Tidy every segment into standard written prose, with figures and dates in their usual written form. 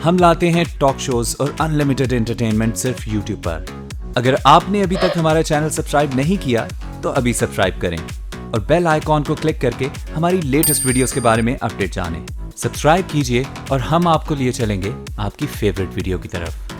हम लाते हैं talk shows और अनलिमिटेड एंटरटेनमेंट सिर्फ YouTube पर। अगर आपने अभी तक हमारा चैनल सब्सक्राइब नहीं किया तो अभी सब्सक्राइब करें और बेल आइकॉन को क्लिक करके हमारी लेटेस्ट वीडियोस के बारे में अपडेट जानें। सब्सक्राइब कीजिए और हम आपको लिए चलेंगे आपकी फेवरेट वीडियो की तरफ।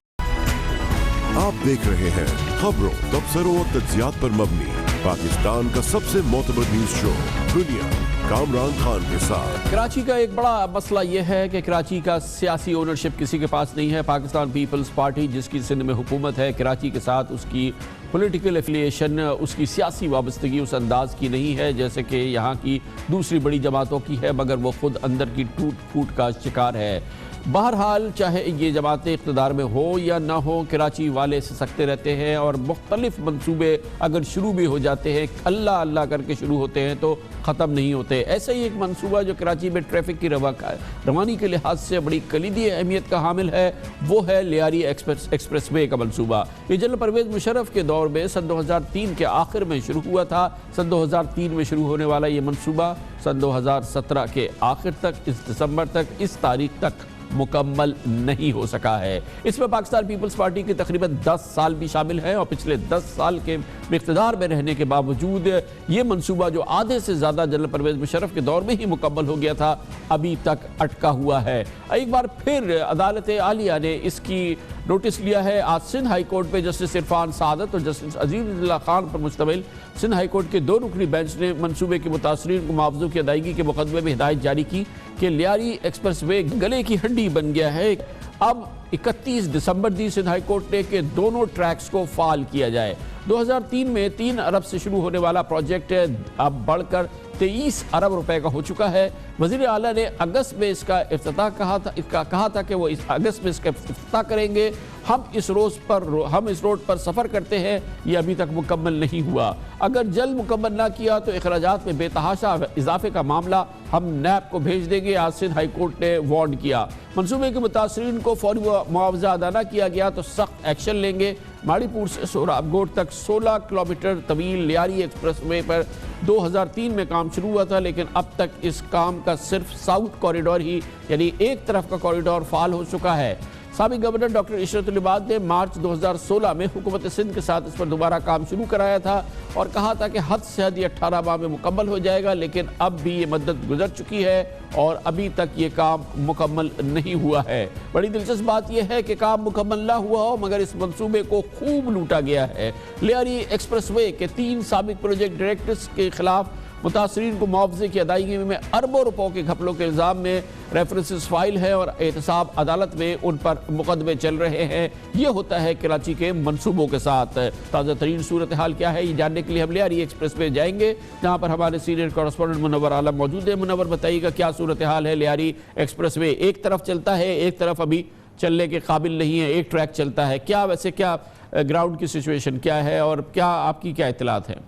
आप देख रहे हैं खबरों, तबसरों और तज्जियात पर मबनी पाकिस्तान का सबसे मोतबर न्यूज शो दुनिया, कामरान खान के साथ। कराची का एक बड़ा मसला यह है कि कराची का सियासी ओनरशिप किसी के पास नहीं है। पाकिस्तान पीपल्स पार्टी जिसकी सिंध में हुकूमत है, कराची के साथ उसकी पॉलिटिकल एफिलिएशन, उसकी सियासी वाबस्तगी उस अंदाज की नहीं है जैसे कि यहाँ की दूसरी बड़ी जमातों की है, मगर वो खुद अंदर की टूट फूट का शिकार है। बहरहाल चाहे ये जमातें इक़्तिदार में हो या ना हो, कराची वाले सिसकते रहते हैं और मुख्तलिफ मंसूबे अगर शुरू भी हो जाते हैं, अल्लाह अल्लाह करके शुरू होते हैं तो ख़त्म नहीं होते। ऐसा ही एक मंसूबा जो कराची में ट्रैफिक की रवानी के लिहाज से बड़ी कलीदी अहमियत का हामिल है, वो है लियारी एक्सप्रेस वे का मंसूबा। ये जनरल परवेज़ मुशर्रफ के दौर में सन 2003 के आखिर में शुरू हुआ था। सन 2003 में शुरू होने वाला ये मंसूबा सन 2017 के आखिर तक, इस दिसंबर तक, इस तारीख तक मुकम्मल नहीं हो सका है। इसमें पाकिस्तान पीपल्स पार्टी के तकरीबन 10 साल भी शामिल हैं और पिछले 10 साल के इक़्तिदार में रहने के बावजूद ये मंसूबा जो आधे से ज़्यादा जनरल परवेज़ मुशर्रफ के दौर में ही मुकम्मल हो गया था, अभी तक अटका हुआ है। एक बार फिर अदालत आलिया ने इसकी नोटिस लिया है। आज सिंध हाई कोर्ट में जस्टिस इरफान सादत और जस्टिस अजीज़ुल्लाह खान पर मुश्तमिल सिंध हाई कोर्ट के 2 रुकनी बेंच ने मंसूबे के मुतासरीन को मुआवजे की अदायगी के मुकदमे में हिदायत जारी की कि लियारी एक्सप्रेस वे गले की हड्डी बन गया है। अब 31 दिसंबर दी सिंध हाई कोर्ट ने कि दोनों ट्रैक्स को फाल किया जाए। 2003 में 3 अरब से शुरू होने वाला प्रोजेक्ट अब बढ़कर 23 अरब रुपए का हो चुका है। वज़ीर आला ने अगस्त में इसका इफ्तिताह कहा था कि वो इस अगस्त में इसका इफ्तिताह करेंगे। हम इस रोड पर सफ़र करते हैं, ये अभी तक मुकम्मल नहीं हुआ। अगर जल्द मुकम्मल ना किया तो अखराजात में बेतहाशा इजाफे का मामला हम नैब को भेज देंगे, आज सिंध हाई कोर्ट ने वार्न किया। मंसूबे के मुतासरीन को फौरी मुआवजा अदा न किया गया तो सख्त एक्शन लेंगे। माड़ीपुर से सोहराबगोट तक 16 किलोमीटर तवील लियारी एक्सप्रेस वे पर 2003 में काम शुरू हुआ था, लेकिन अब तक इस काम का सिर्फ साउथ कॉरिडोर ही यानी एक तरफ का कॉरिडोर फाल हो चुका है। साबिक गवर्नर डॉक्टर इशरत उल इबाद ने मार्च 2016 में हुकूमत सिंध के साथ इस पर दोबारा काम शुरू कराया था और कहा था कि हद से हद ये 18 माह में मुकम्मल हो जाएगा, लेकिन अब भी ये मद्दत गुजर चुकी है और अभी तक ये काम मुकम्मल नहीं हुआ है। बड़ी दिलचस्प बात यह है कि काम मुकम्मल ना हुआ हो मगर इस मंसूबे को खूब लूटा गया है। लियारी एक्सप्रेस वे के 3 साबिक प्रोजेक्ट डायरेक्टर्स के खिलाफ मुतासरीन को मुआवजे की अदायगी में अरबों रुपयों के घपलों के इल्ज़ाम में रेफरेंसेस फाइल है और एहतसाब अदालत में उन पर मुकदमे चल रहे हैं। ये होता है कराची के मंसूबों के साथ। ताज़ा तरीन सूरत हाल क्या है, ये जानने के लिए हम लियारी एक्सप्रेस पे जाएंगे, जहाँ पर हमारे सीनियर कॉरेस्पॉन्डेंट मुनव्वर आलम मौजूद है। मुनव्वर, बताइएगा क्या सूरत हाल है? लियारी एक्सप्रेस वे एक तरफ चलता है, एक तरफ अभी चलने के काबिल नहीं है, एक ट्रैक चलता है। क्या वैसे क्या ग्राउंड की सिचुएशन क्या है और क्या आपकी क्या इत्तलात है?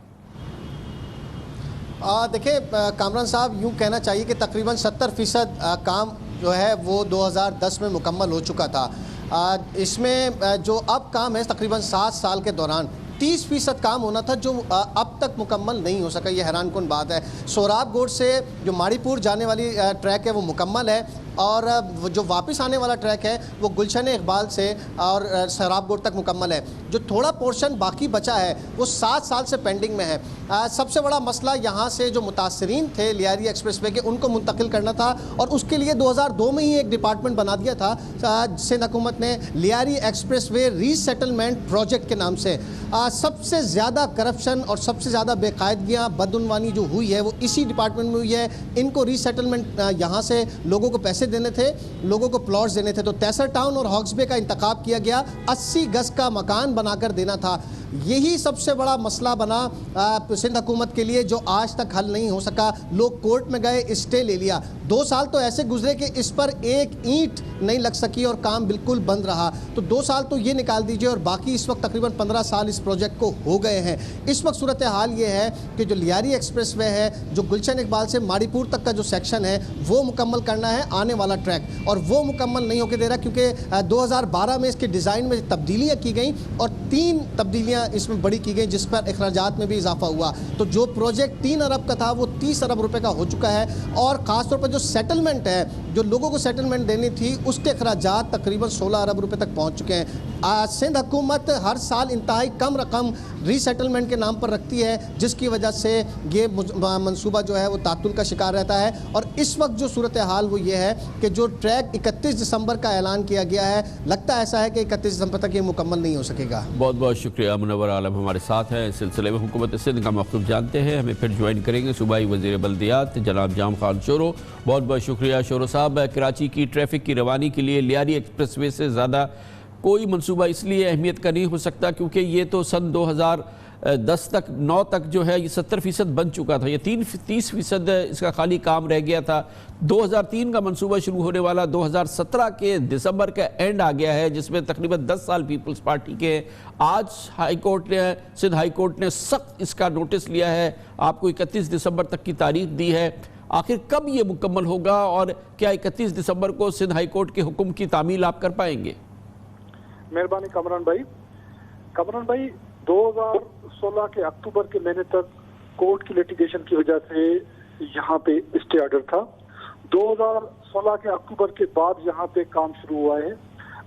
देखिए कामरान साहब, यूँ कहना चाहिए कि तकरीबन 70% काम जो है वो 2010 में मुकम्मल हो चुका था। इसमें जो अब काम है तकरीबन 7 साल के दौरान 30% काम होना था जो अब तक मुकम्मल नहीं हो सका। ये हैरानकुन बात है। सोहराबगोट से जो माड़ीपुर जाने वाली ट्रैक है वो मुकम्मल है और जो वापस आने वाला ट्रैक है वो गुलशन इकबाल से और सोहराबगोट तक मुकम्मल है। जो थोड़ा पोर्शन बाकी बचा है वो 7 साल से पेंडिंग में है। सबसे बड़ा मसला यहाँ से जो मुतासरीन थे लियारी एक्सप्रेस वे के, उनको मुंतकिल करना था और उसके लिए 2002 में ही एक डिपार्टमेंट बना दिया था सिंध हुकूमत ने, Lyari express way resettlement project के नाम से। सबसे ज़्यादा करप्शन और सबसे ज़्यादा बेकायदगियाँ, बदउनवानी जो हुई है वो इसी डिपार्टमेंट में हुई है। इनको रीसेटलमेंट यहाँ से लोगों को पैसे देने थे, लोगों को प्लॉट्स देने थे, तो तैसर टाउन और हॉक्स बे का इंतखाब किया गया, 80 गज का मकान बनाकर देना था। यही सबसे बड़ा मसला बना सिंध हुकूमत के लिए जो आज तक हल नहीं हो सका। लोग कोर्ट में गए, स्टे ले लिया। 2 साल तो ऐसे गुजरे कि इस पर एक ईंट नहीं लग सकी और काम बिल्कुल बंद रहा। तो 2 साल तो ये निकाल दीजिए और बाकी इस वक्त तकरीबन 15 साल इस प्रोजेक्ट को हो गए हैं। इस वक्त सूरत हाल ये है कि जो लियारी एक्सप्रेस वे है, जो गुलशन इकबाल से माड़ीपुर तक का जो सेक्शन है वो मुकम्मल करना है, आने वाला ट्रैक, और वो मुकम्मल नहीं होकर दे रहा क्योंकि 2012 में इसके डिज़ाइन में तब्दीलियाँ की गई और 3 तब्दीलियाँ इसमें बड़ी की गई जिस पर अखराजात में भी इजाफा हुआ। तो जो प्रोजेक्ट 3 अरब का था वो 30 अरब रुपए का हो चुका है और ख़ासतौर पर जो सेटलमेंट है जो लोगों को सेटलमेंट देनी थी उसके अखराजात तकरीबन 16 अरब रुपए तक पहुंच चुके हैं। सिंध हुकूमत हर साल इंतहाई कम रकम रीसेटलमेंट के नाम पर रखती है, जिसकी वजह से ये मंसूबा जो है वो तातुल का शिकार रहता है। और इस वक्त जो सूरत हाल वो ये है कि जो ट्रैक 31 दिसंबर का ऐलान किया गया है, लगता ऐसा है कि 31 दिसंबर तक ये मुकम्मल नहीं हो सकेगा। बहुत बहुत शुक्रिया। मुनव्वर आलम हमारे साथ हैं। इस सिलसिले में हुकूमत सिंध का मौक़िफ़ जानते हैं, हमें फिर ज्वाइन करेंगे सूबाई वज़ीर बल्दियात जनाब जाम खान शोरो। बहुत बहुत शुक्रिया शोरो साहब। कराची की ट्रैफिक की रवानी के लिए लियारी एक्सप्रेस वे से ज़्यादा कोई मंसूबा इसलिए अहमियत का नहीं हो सकता क्योंकि ये तो सन 2010 तक 9 तक जो है ये 70% बन चुका था, ये 30% इसका खाली काम रह गया था। 2003 का मंसूबा शुरू होने वाला 2017 के दिसंबर का एंड आ गया है, जिसमें तकरीबन 10 साल पीपल्स पार्टी के। आज हाईकोर्ट ने, सिंध हाईकोर्ट ने सख्त इसका नोटिस लिया है, आपको 31 दिसंबर तक की तारीख दी है। आखिर कब ये मुकम्मल होगा और क्या 31 दिसंबर को सिंध हाईकोर्ट के हुक्म की तामील आप कर पाएंगे? मेहरबानी कामरान भाई 2016 के अक्टूबर के महीने तक कोर्ट की लिटिगेशन की वजह से यहाँ पे स्टे ऑर्डर था। 2016 के अक्टूबर के बाद यहाँ पे काम शुरू हुआ है।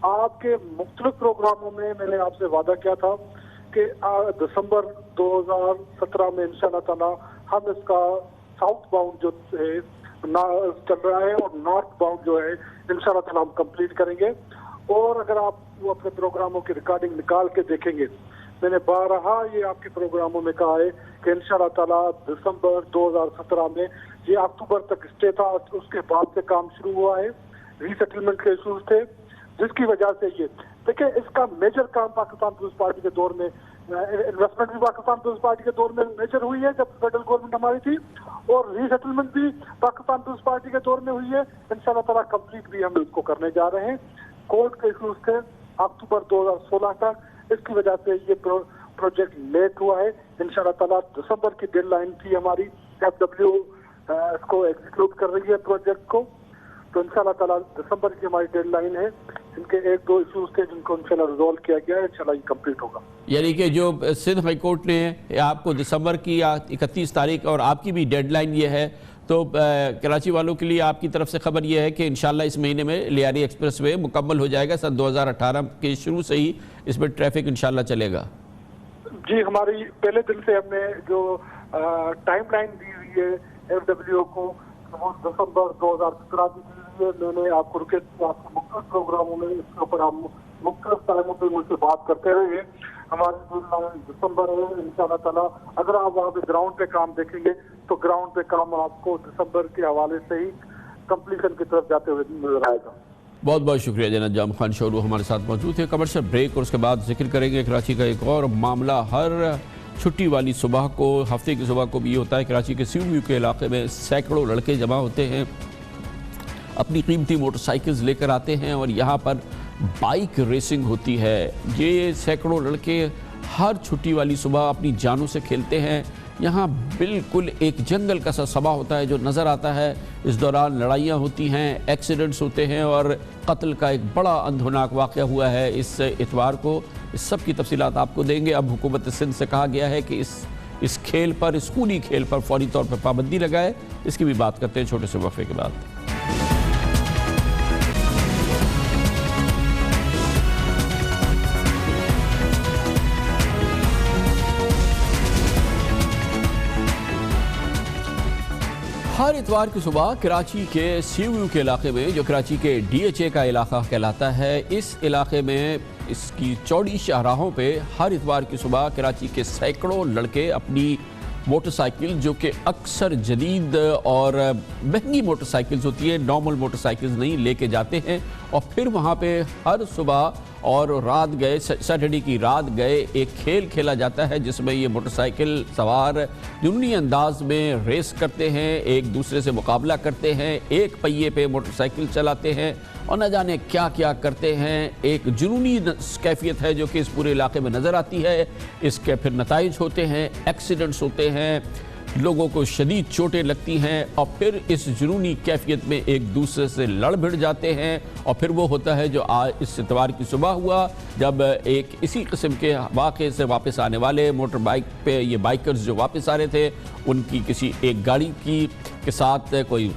आपके मुख्तलिफ प्रोग्रामों में मैंने आपसे वादा किया था कि दिसंबर 2017 में इंशाल्लाह ताला हम इसका साउथ बाउंड जो है चल रहा है और नॉर्थ बाउंड जो है इंशाल्लाह ताला हम कंप्लीट करेंगे। और अगर आप वो अपने प्रोग्रामों की रिकॉर्डिंग निकाल के देखेंगे, मैंने बारहा ये आपके प्रोग्रामों में कहा है कि इंशाल्लाह ताला दिसंबर 2017 में, ये अक्टूबर तक स्टे था, उसके बाद से काम शुरू हुआ है। रीसेटलमेंट के इशूज थे जिसकी वजह से ये देखिए, इसका मेजर काम पाकिस्तान पीपल्स पार्टी के दौर में, इन्वेस्टमेंट भी पाकिस्तान पीपल्स पार्टी के दौर में मेजर हुई है जब फेडरल गवर्नमेंट हमारी थी, और रीसेटलमेंट भी पाकिस्तान पीपल्स पार्टी के दौर में हुई है। इंशाल्लाह ताला कंप्लीट भी हम इसको करने जा रहे हैं। कोर्ट के इशूज थे अक्टूबर 2016 तक, इसकी वजह से ये प्रोजेक्ट लेट हुआ है। इंशाल्लाह ताला दिसंबर की डेडलाइन थी हमारी, FW इसको एग्जीक्यूट कर रही है प्रोजेक्ट को, तो इंशाल्लाह ताला दिसंबर की हमारी डेडलाइन है। इनके 1-2 इशूज थे जिनको इंशाल्लाह रिजॉल्व किया गया है, इंशाल्लाह ये कंप्लीट होगा। यानी कि जो सिंध हाई कोर्ट ने आपको दिसंबर की 31 तारीख और आपकी भी डेडलाइन ये है, तो कराची वालों के लिए आपकी तरफ से खबर यह है कि इंशाल्लाह इस महीने में लियारी एक्सप्रेस वे मुकम्मल हो जाएगा। सन 2018 के शुरू से ही इसमें ट्रैफिक इंशाल्लाह चलेगा। जी, हमारी पहले दिन से हमने जो टाइमलाइन दी हुई है FW को, वो दिसंबर 2017 की दी हुई है। मैंने आपको आपके मुख्तलिफ प्रोग्रामों में इसके ऊपर हम मुख्तलिफ टाइमों पर मुझसे बात करते रहे। हमारी डेडलाइन दिसंबर है इंशाल्लाह ताला। अगर आप वहाँ पे ग्राउंड पे काम देखेंगे तो ग्राउंड पे काम आपको दिसंबर के हवाले से ही कंप्लीशन की तरफ जाते हुए नजर आएगा। बहुत बहुत शुक्रिया जनाब जाम खान शोरू हमारे साथ मौजूद थे। कमर्शियल ब्रेक और उसके बाद जिक्र करेंगे कराची का एक और मामला। हर छुट्टी वाली सुबह को, हफ्ते की सुबह को भी ये होता है, कराची के सीयू के इलाके में सैकड़ों लड़के जमा होते हैं, अपनी कीमती मोटरसाइकिल्स लेकर आते हैं और यहाँ पर बाइक रेसिंग होती है। ये सैकड़ों लड़के हर छुट्टी वाली सुबह अपनी जानों से खेलते हैं। यहाँ बिल्कुल एक जंगल का सा सभा होता है जो नज़र आता है। इस दौरान लड़ाइयाँ होती हैं, एक्सीडेंट्स होते हैं और कत्ल का एक बड़ा अंधोनाक वाक़या हुआ है इस इतवार को। इस सब की तफसीलात आपको देंगे। अब हुकूमत सिंध से कहा गया है कि इस खेल पर, स्कूली खेल पर फौरी तौर पर पाबंदी लगाए। इसकी भी बात करते हैं छोटे से वक्फे के बाद। हर इतवार की सुबह कराची के सीयू के इलाके में, जो कराची के DHA का इलाका कहलाता है, इस इलाके में इसकी चौड़ी शाहराहों पे हर इतवार की सुबह कराची के सैकड़ों लड़के अपनी मोटरसाइकिल, जो कि अक्सर जदीद और महंगी मोटरसाइकिल्स होती है, नॉर्मल मोटरसाइकिल्स नहीं, लेके जाते हैं और फिर वहाँ पे हर सुबह और रात गए, सैटरडे की रात गए, एक खेल खेला जाता है जिसमें ये मोटरसाइकिल सवार जुनूनी अंदाज में रेस करते हैं, एक दूसरे से मुकाबला करते हैं, एक पहिए पे मोटरसाइकिल चलाते हैं और न जाने क्या क्या करते हैं। एक जुनूनी कैफियत है जो कि इस पूरे इलाके में नज़र आती है। इसके फिर नताइज होते हैं, एक्सीडेंट्स होते हैं, लोगों को शदीद चोटें लगती हैं और फिर इस जुनूनी कैफियत में एक दूसरे से लड़ भिड़ जाते हैं। और फिर वो होता है जो आज इस इतवार की सुबह हुआ, जब एक इसी किस्म के वाक़े से वापस आने वाले मोटर बाइक पे ये बाइकर्स जो वापस आ रहे थे, उनकी किसी एक गाड़ी के साथ कोई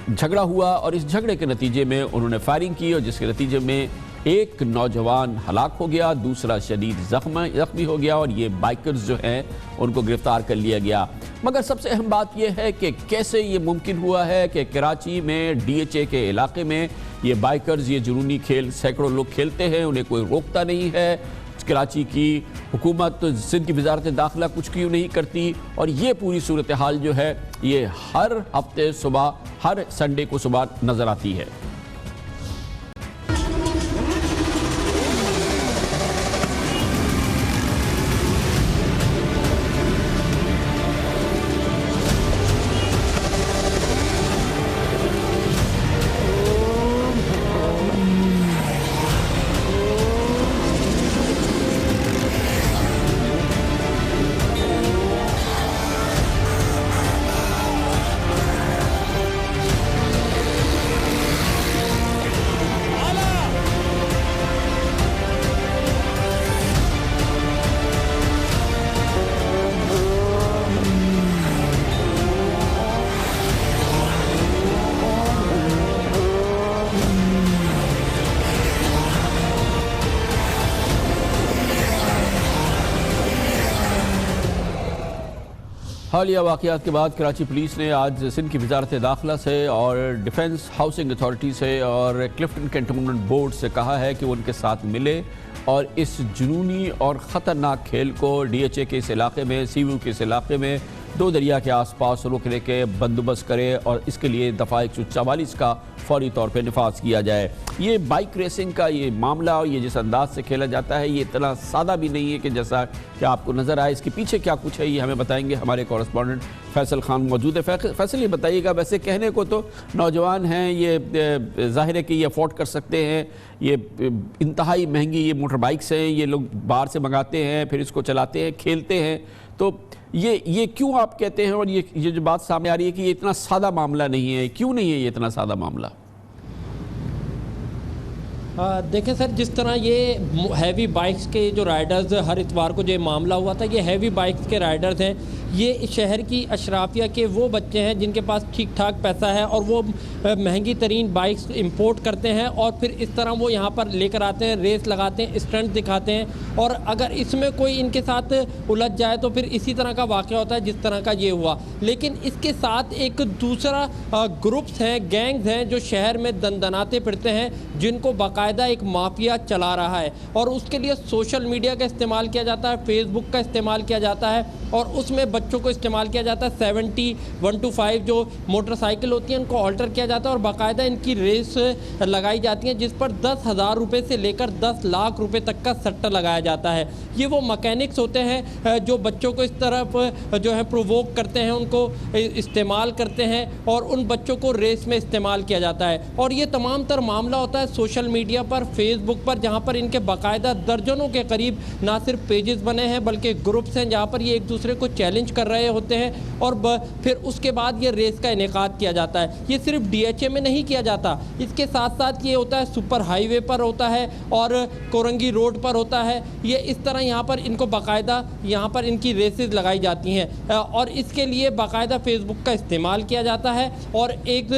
झगड़ा हुआ और इस झगड़े के नतीजे में उन्होंने फायरिंग की और जिसके नतीजे में एक नौजवान हलाक हो गया, दूसरा शदीद जख्मी हो गया और ये बाइकर्स जो हैं उनको गिरफ्तार कर लिया गया। मगर सबसे अहम बात यह है कि कैसे ये मुमकिन हुआ है कि कराची में DHA के इलाके में ये बाइकर्स ये जुनूनी खेल सैकड़ों लोग खेलते हैं, उन्हें कोई रोकता नहीं है। कराची की हुकूमत, सिंध की वजारत दाखिला कुछ क्यों नहीं करती और ये पूरी सूरत हाल जो है ये हर हफ्ते सुबह, हर संडे को सुबह नजर आती है। हालिया वाक़यात के बाद कराची पुलिस ने आज सिंध की वजारत दाखिला से और डिफेंस हाउसिंग अथॉरिटी से और क्लिफ्टन कैंटोनमेंट बोर्ड से कहा है कि वो उनके साथ मिले और इस जुनूनी और ख़तरनाक खेल को DHA के इस इलाके में, CVU के इस इलाके में दो दरिया के आसपास रोकने के बंदोबस्त करे और इसके लिए दफ़ा 144 का फौरी तौर पे निफाज किया जाए। ये बाइक रेसिंग का ये मामला और ये जिस अंदाज से खेला जाता है ये इतना सादा भी नहीं है कि जैसा कि आपको नज़र आए। इसके पीछे क्या कुछ है ये हमें बताएंगे हमारे कॉरेस्पॉन्डेंट फैसल खान मौजूद है। फैसल, ये बताइएगा, वैसे कहने को तो नौजवान हैं, ये ज़ाहिर है कि ये अफोर्ड कर सकते हैं, ये इंतहाई महंगी ये मोटर बाइक्स हैं, ये लोग बाहर से मंगाते हैं, फिर इसको चलाते हैं, खेलते हैं, तो ये क्यों आप कहते हैं और ये जो बात सामने आ रही है कि ये इतना सादा मामला नहीं है, क्यों नहीं है ये इतना सादा मामला? देखें सर, जिस तरह ये हैवी बाइक्स के जो राइडर्स हर इतवार को जो मामला हुआ था, ये हैवी बाइक्स के राइडर्स हैं, ये इस शहर की अशराफिया के वो बच्चे हैं जिनके पास ठीक ठाक पैसा है और वो महंगी तरीन बाइक्स इंपोर्ट करते हैं और फिर इस तरह वो यहाँ पर लेकर आते हैं, रेस लगाते हैं, स्टंट दिखाते हैं और अगर इसमें कोई इनके साथ उलझ जाए तो फिर इसी तरह का वाक़या होता है जिस तरह का ये हुआ। लेकिन इसके साथ एक दूसरा ग्रुप्स हैं, गैंग्स हैं जो शहर में दंदनाते फिरते हैं, जिनको बाकायदा एक माफिया चला रहा है और उसके लिए सोशल मीडिया का इस्तेमाल किया जाता है, फेसबुक का इस्तेमाल किया जाता है और उसमें बच्चों को इस्तेमाल किया जाता है। 70-125 जो मोटरसाइकिल होती हैं उनको ऑल्टर किया जाता है और बाकायदा इनकी रेस लगाई जाती है जिस पर 10,000 रुपये से लेकर 10 लाख रुपए तक का सट्टा लगाया जाता है। ये वो मैकेनिक्स होते हैं जो बच्चों को इस तरफ जो है प्रोवोक करते हैं, उनको इस्तेमाल करते हैं और उन बच्चों को रेस में इस्तेमाल किया जाता है। और ये तमाम तर मामला होता है सोशल मीडिया पर, फेसबुक पर, जहाँ पर इनके बाकायदा दर्जनों के करीब ना सिर्फ पेजेस बने हैं बल्कि ग्रुप्स हैं जहाँ पर ये एक दूसरे को चैलेंज कर रहे होते हैं और फिर उसके बाद ये रेस का इनेकाद किया जाता है। ये सिर्फ DHA में नहीं किया जाता, इसके साथ साथ ये होता है सुपर हाईवे पर होता है और कोरंगी रोड पर होता है। ये इस तरह यहाँ पर इनको बाकायदा यहाँ पर इनकी रेसेस लगाई जाती हैं और इसके लिए बाकायदा फेसबुक का इस्तेमाल किया जाता है और एक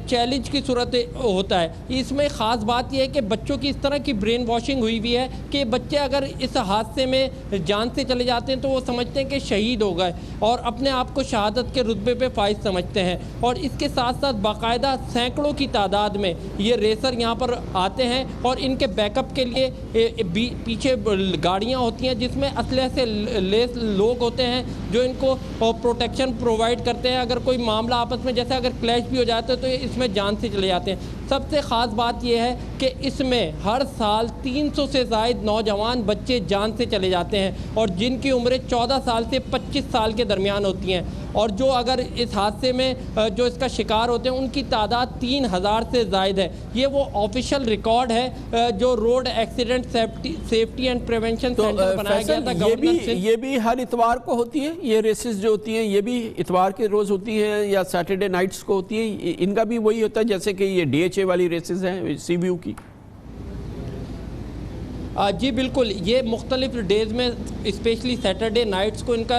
चैलेंज की सूरत होता है। इसमें ख़ास बात यह है कि बच्चों की इस तरह की ब्रेन वॉशिंग हुई हुई है कि बच्चे अगर इस हादसे में जान से चले जाते हैं तो वो समझते हैं कि शहीद हो गए और अपने आप को शहादत के रुतबे पे फाइज समझते हैं। और इसके साथ साथ बाकायदा सैकड़ों की तादाद में ये रेसर यहाँ पर आते हैं और इनके बैकअप के लिए पीछे गाड़ियाँ होती हैं जिसमें असलहे से लेस लोग होते हैं जो इनको प्रोटेक्शन प्रोवाइड करते हैं। अगर कोई मामला आपस में जैसे अगर क्लैश भी हो जाता है तो इसमें जान से चले जाते हैं। सबसे ख़ास बात यह है कि इसमें हर साल 300 से ज़ायद नौजवान बच्चे जान से चले जाते हैं और जिनकी उम्रें 14 साल से 25 साल के दरमियान होती हैं और जो अगर इस हादसे में जो इसका शिकार होते हैं उनकी तादाद 3000 से ज़ायद है। ये वो ऑफिशियल रिकॉर्ड है जो road accident safety and prevention centre बनाया गया था गवर्नमेंट से। ये भी हर इतवार को होती है, ये रेसेस जो होती हैं ये भी इतवार के रोज़ होती है या सैटरडे नाइट्स को होती है? इनका भी वही होता है जैसे कि ये DHA वाली रेसेस हैं CVU की? जी बिल्कुल, ये मुख्तलिफ डेज़ में स्पेशली सैटरडे नाइट्स को इनका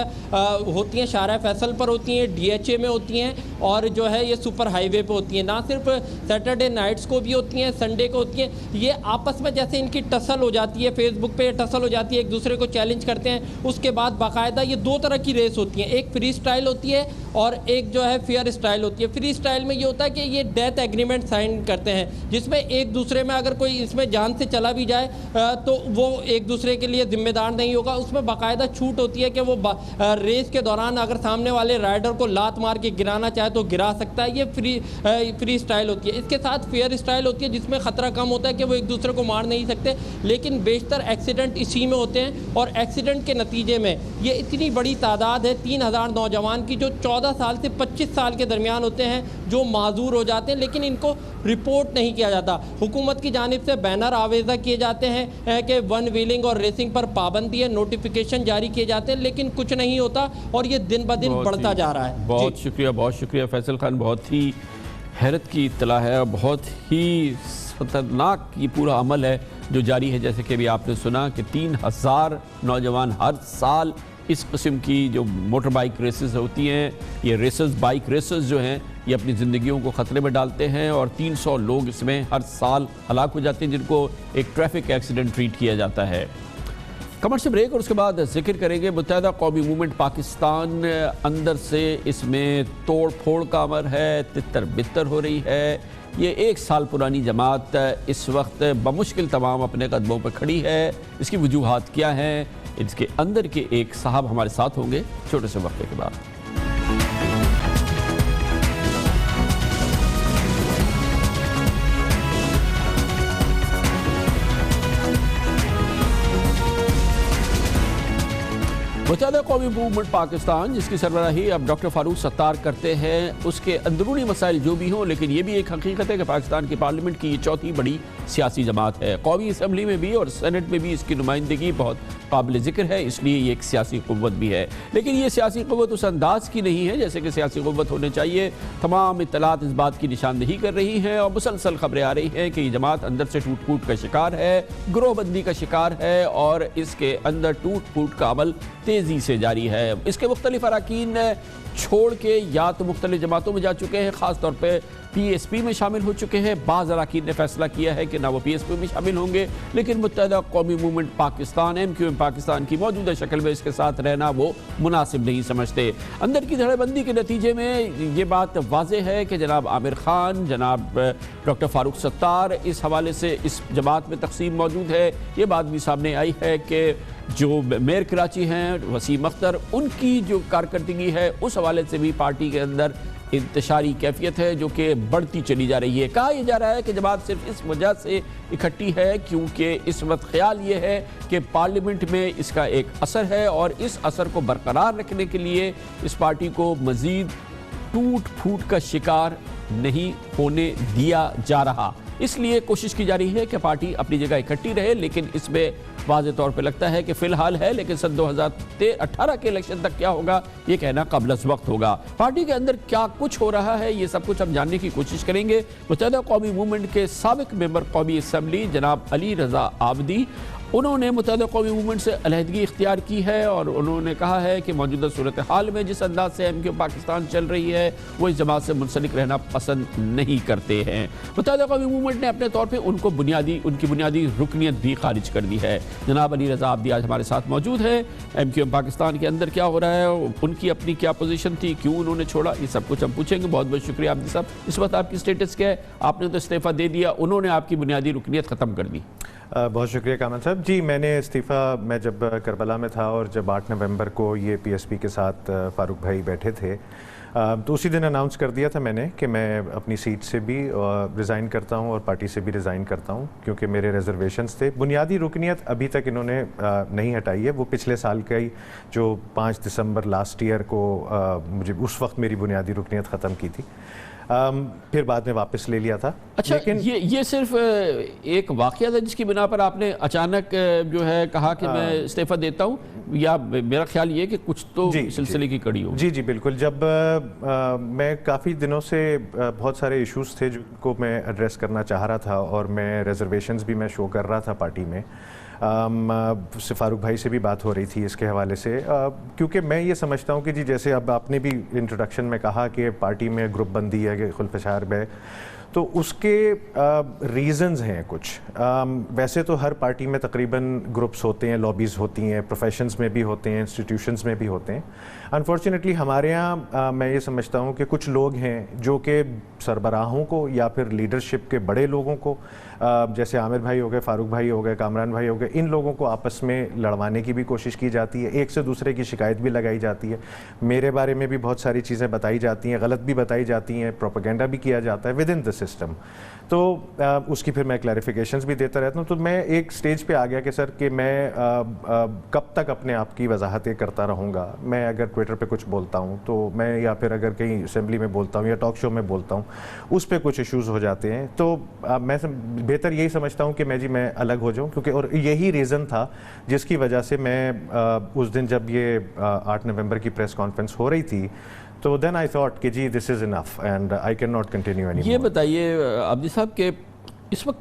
होती हैं, शारा फैसल पर होती हैं, DHA में होती हैं और जो है ये सुपर हाईवे पे होती हैं। ना सिर्फ सैटरडे नाइट्स को भी होती हैं, संडे को होती हैं। ये आपस में जैसे इनकी टसल हो जाती है, फेसबुक पे टसल हो जाती है, एक दूसरे को चैलेंज करते हैं। उसके बाद बाकायदा ये दो तरह की रेस होती हैं, एक फ्री स्टाइल होती है और एक जो है फेयर स्टाइल होती है। फ्री स्टाइल में ये होता है कि ये डेथ एग्रीमेंट साइन करते हैं, जिसमें एक दूसरे में अगर कोई इसमें जान से चला भी जाए तो वो एक दूसरे के लिए जिम्मेदार नहीं होगा। उसमें बाकायदा छूट होती है कि वो रेस के दौरान अगर सामने वाले राइडर को लात मार के गिराना चाहे तो गिरा सकता है। ये फ्री स्टाइल होती है। इसके साथ फेयर स्टाइल होती है, जिसमें ख़तरा कम होता है कि वो एक दूसरे को मार नहीं सकते, लेकिन बेशतर एक्सीडेंट इसी में होते हैं। और एक्सीडेंट के नतीजे में ये इतनी बड़ी तादाद है 3000 नौजवान की, जो 14 साल से 25 साल के दरमियान होते हैं, जो माजूर हो जाते हैं, लेकिन इनको रिपोर्ट नहीं किया जाता। हुकूमत की जानिब से बैनर आवेज़ा किए जाते हैं कि वन व्हीलिंग और रेसिंग पर पाबंदी है, नोटिफिकेशन जारी किए जाते हैं, लेकिन कुछ नहीं होता और ये दिन ब दिन बढ़ता जा रहा है। बहुत शुक्रिया फैसल खान, बहुत ही हैरत की इत्तला है, बहुत ही खतरनाक ये पूरा अमल है जो जारी है। जैसे कि अभी आपने सुना कि 3000 नौजवान हर साल इस किस्म की जो मोटर बाइक रेसेस होती हैं, ये रेसेस बाइक रेसेस जो हैं, ये अपनी ज़िंदगियों को ख़तरे में डालते हैं और 300 लोग इसमें हर साल हलाक हो जाते हैं, जिनको एक ट्रैफिक एक्सीडेंट ट्रीट किया जाता है। कमर्शियल ब्रेक और उसके बाद जिक्र करेंगे मुत्तहिदा कौमी मूवमेंट पाकिस्तान अंदर से इसमें तोड़ फोड़ का अमर है, तितर बितर हो रही है। ये 1 साल पुरानी जमात इस वक्त बमुश्किल तमाम अपने कदमों पर खड़ी है। इसकी वजूहात क्या हैं, इसके अंदर के एक साहब हमारे साथ होंगे छोटे से वक्फे के बाद। मुत्तहिदा कौमी मूवमेंट पाकिस्तान, जिसकी सरबराही अब डॉक्टर फारूक सत्तार करते हैं, उसके अंदरूनी मसाइल जो भी हों, लेकिन ये भी एक हकीकत है कि पाकिस्तान की पार्लियामेंट की ये चौथी बड़ी सियासी जमात है। कौमी असम्बली में भी और सेनेट में भी इसकी नुमाइंदगी बहुत काबिल ज़िक्र है, इसलिए ये एक सियासी क़ुव्वत भी है। लेकिन ये सियासी क़ुव्वत उस अंदाज की नहीं है जैसे कि सियासी क़ुव्वत होने चाहिए। तमाम इत्तलात इस बात की निशानदेही कर रही हैं और मुसलसल खबरें आ रही हैं कि ये जमात अंदर से टूट फूट का शिकार है, गिरोहबंदी का शिकार है और इसके अंदर टूट फूट का अमल तेज़ी से जारी है। इसके मुख्तलिफ अरकान छोड़ के या तो मुख्तलिफ जमातों में जा चुके हैं, ख़ास तौर पर PSP में शामिल हो चुके हैं। बाज़ अरकान ने फैसला किया है कि ना वो PSP में शामिल होंगे, लेकिन मुत्तहिदा कौमी मूवमेंट पाकिस्तान MQM पाकिस्तान की मौजूदा शक्ल में इसके साथ रहना वो मुनासिब नहीं समझते। अंदर की धड़ेबंदी के नतीजे में ये बात वाज़ेह है कि जनाब आमिर खान, जनाब डॉक्टर फारूक सत्तार इस हवाले से इस जमात में तकसीम मौजूद है। ये बात भी सामने आई है कि जो मेयर कराची हैं वसीम अख्तर, उनकी जो कारकर्दगी है उस हवाले से भी पार्टी के अंदर इंतशारी कैफियत है जो कि बढ़ती चली जा रही है। कहा यह जा रहा है कि जमात सिर्फ इस वजह से इकट्ठी है क्योंकि इस वक्त ख्याल ये है कि पार्लियामेंट में इसका एक असर है और इस असर को बरकरार रखने के लिए इस पार्टी को मज़ीद टूट फूट का शिकार नहीं होने दिया जा रहा। इसलिए कोशिश की जा रही है कि पार्टी अपनी जगह इकट्ठी रहे, लेकिन इसमें वाज़े तौर पे लगता है कि फ़िलहाल है, लेकिन सन 2018 के इलेक्शन तक क्या होगा ये कहना कब्ल अज़ वक्त होगा। पार्टी के अंदर क्या कुछ हो रहा है ये सब कुछ हम जानने की कोशिश करेंगे। मुत्तहिदा कौमी मूवमेंट के साबिक़ मेंबर कौमी असम्बली जनाब अली रज़ा आबदी, उन्होंने मुत्तहिदा कौमी मूवमेंट से अलहदगी इख्तियार की है और उन्होंने कहा है कि मौजूदा सूरत हाल में जिस अंदाज से MQM पाकिस्तान चल रही है वो इस जमात से मुंसलिक रहना पसंद नहीं करते हैं। मुत्तहिदा कौमी मूवमेंट ने अपने तौर पर उनकी बुनियादी रुकनियत भी खारिज कर दी है। जनाब अली रज़ा आबदी आज हमारे साथ मौजूद है। MQM पाकिस्तान के अंदर क्या हो रहा है, उनकी अपनी क्या पोजीशन थी, क्यों उन्होंने छोड़ा, ये सब कुछ हम पूछेंगे। बहुत बहुत शुक्रिया आबदी साहब। इस वक्त आपकी स्टेटस क्या है? आपने तो इस्तीफ़ा दे दिया, उन्होंने आपकी बुनियादी रुकनियत ख़त्म कर दी। बहुत शुक्रिया कामल साहब। जी, मैंने इस्तीफ़ा मैं जब करबला में था और जब 8 नवंबर को ये PSP के साथ फ़ारूक भाई बैठे थे तो उसी दिन अनाउंस कर दिया था मैंने कि मैं अपनी सीट से भी रिज़ाइन करता हूं और पार्टी से भी रिज़ाइन करता हूं क्योंकि मेरे रिजर्वेशंस थे। बुनियादी रुकनियत अभी तक इन्होंने नहीं हटाई है। वो पिछले साल का ही जो 5 दिसंबर लास्ट ईयर को मुझे उस वक्त मेरी बुनियादी रुकनियत ख़त्म की थी, फिर बाद में वापस ले लिया था। अच्छा, लेकिन ये सिर्फ एक वाक़या था जिसकी बिना पर आपने अचानक जो है कहा कि मैं इस्तीफ़ा देता हूँ, या मेरा ख्याल ये कि कुछ तो सिलसिले की कड़ी हो। जी बिल्कुल। जब मैं काफ़ी दिनों से बहुत सारे इश्यूज थे जिनको मैं एड्रेस करना चाह रहा था और मैं रिजर्वेशंस भी मैं शो कर रहा था पार्टी में। फारूक भाई से भी बात हो रही थी इसके हवाले से, क्योंकि मैं ये समझता हूँ कि जी जैसे अब आपने भी इंट्रोडक्शन में कहा कि पार्टी में ग्रुप बंदी है कि खुलफशार है, तो उसके रीज़न्स हैं कुछ। वैसे तो हर पार्टी में तकरीबन ग्रुप्स होते हैं, लॉबीज़ होती हैं, प्रोफेशंस में भी होते हैं, इंस्टीट्यूशंस में भी होते हैं। अनफॉर्चुनेटली हमारे यहाँ मैं ये समझता हूँ कि कुछ लोग हैं जो कि सरबराहों को या फिर लीडरशिप के बड़े लोगों को, जैसे आमिर भाई हो गए, फारूक भाई हो गए, कामरान भाई हो गए, इन लोगों को आपस में लड़वाने की भी कोशिश की जाती है, एक से दूसरे की शिकायत भी लगाई जाती है। मेरे बारे में भी बहुत सारी चीज़ें बताई जाती हैं, गलत भी बताई जाती हैं, प्रोपेगेंडा भी किया जाता है विद इन द सिस्टम। तो उसकी फिर मैं क्लैरिफिकेशंस भी देता रहता हूँ। तो मैं एक स्टेज पे आ गया कि सर कि मैं कब तक अपने आप की वजाहतें करता रहूँगा। मैं अगर ट्विटर पे कुछ बोलता हूँ तो मैं, या फिर अगर कहीं असेंबली में बोलता हूँ या टॉक शो में बोलता हूँ, उस पर कुछ इश्यूज़ हो जाते हैं। तो मैं बेहतर यही समझता हूँ कि मैं अलग हो जाऊँ, क्योंकि और यही रीज़न था जिसकी वजह से मैं उस दिन जब ये 8 नवंबर की प्रेस कॉन्फ्रेंस हो रही थी, तो देन आई थॉट कि जी this is enough and I can not continue any more. ये बताइए आबिदी साहब के इस वक्त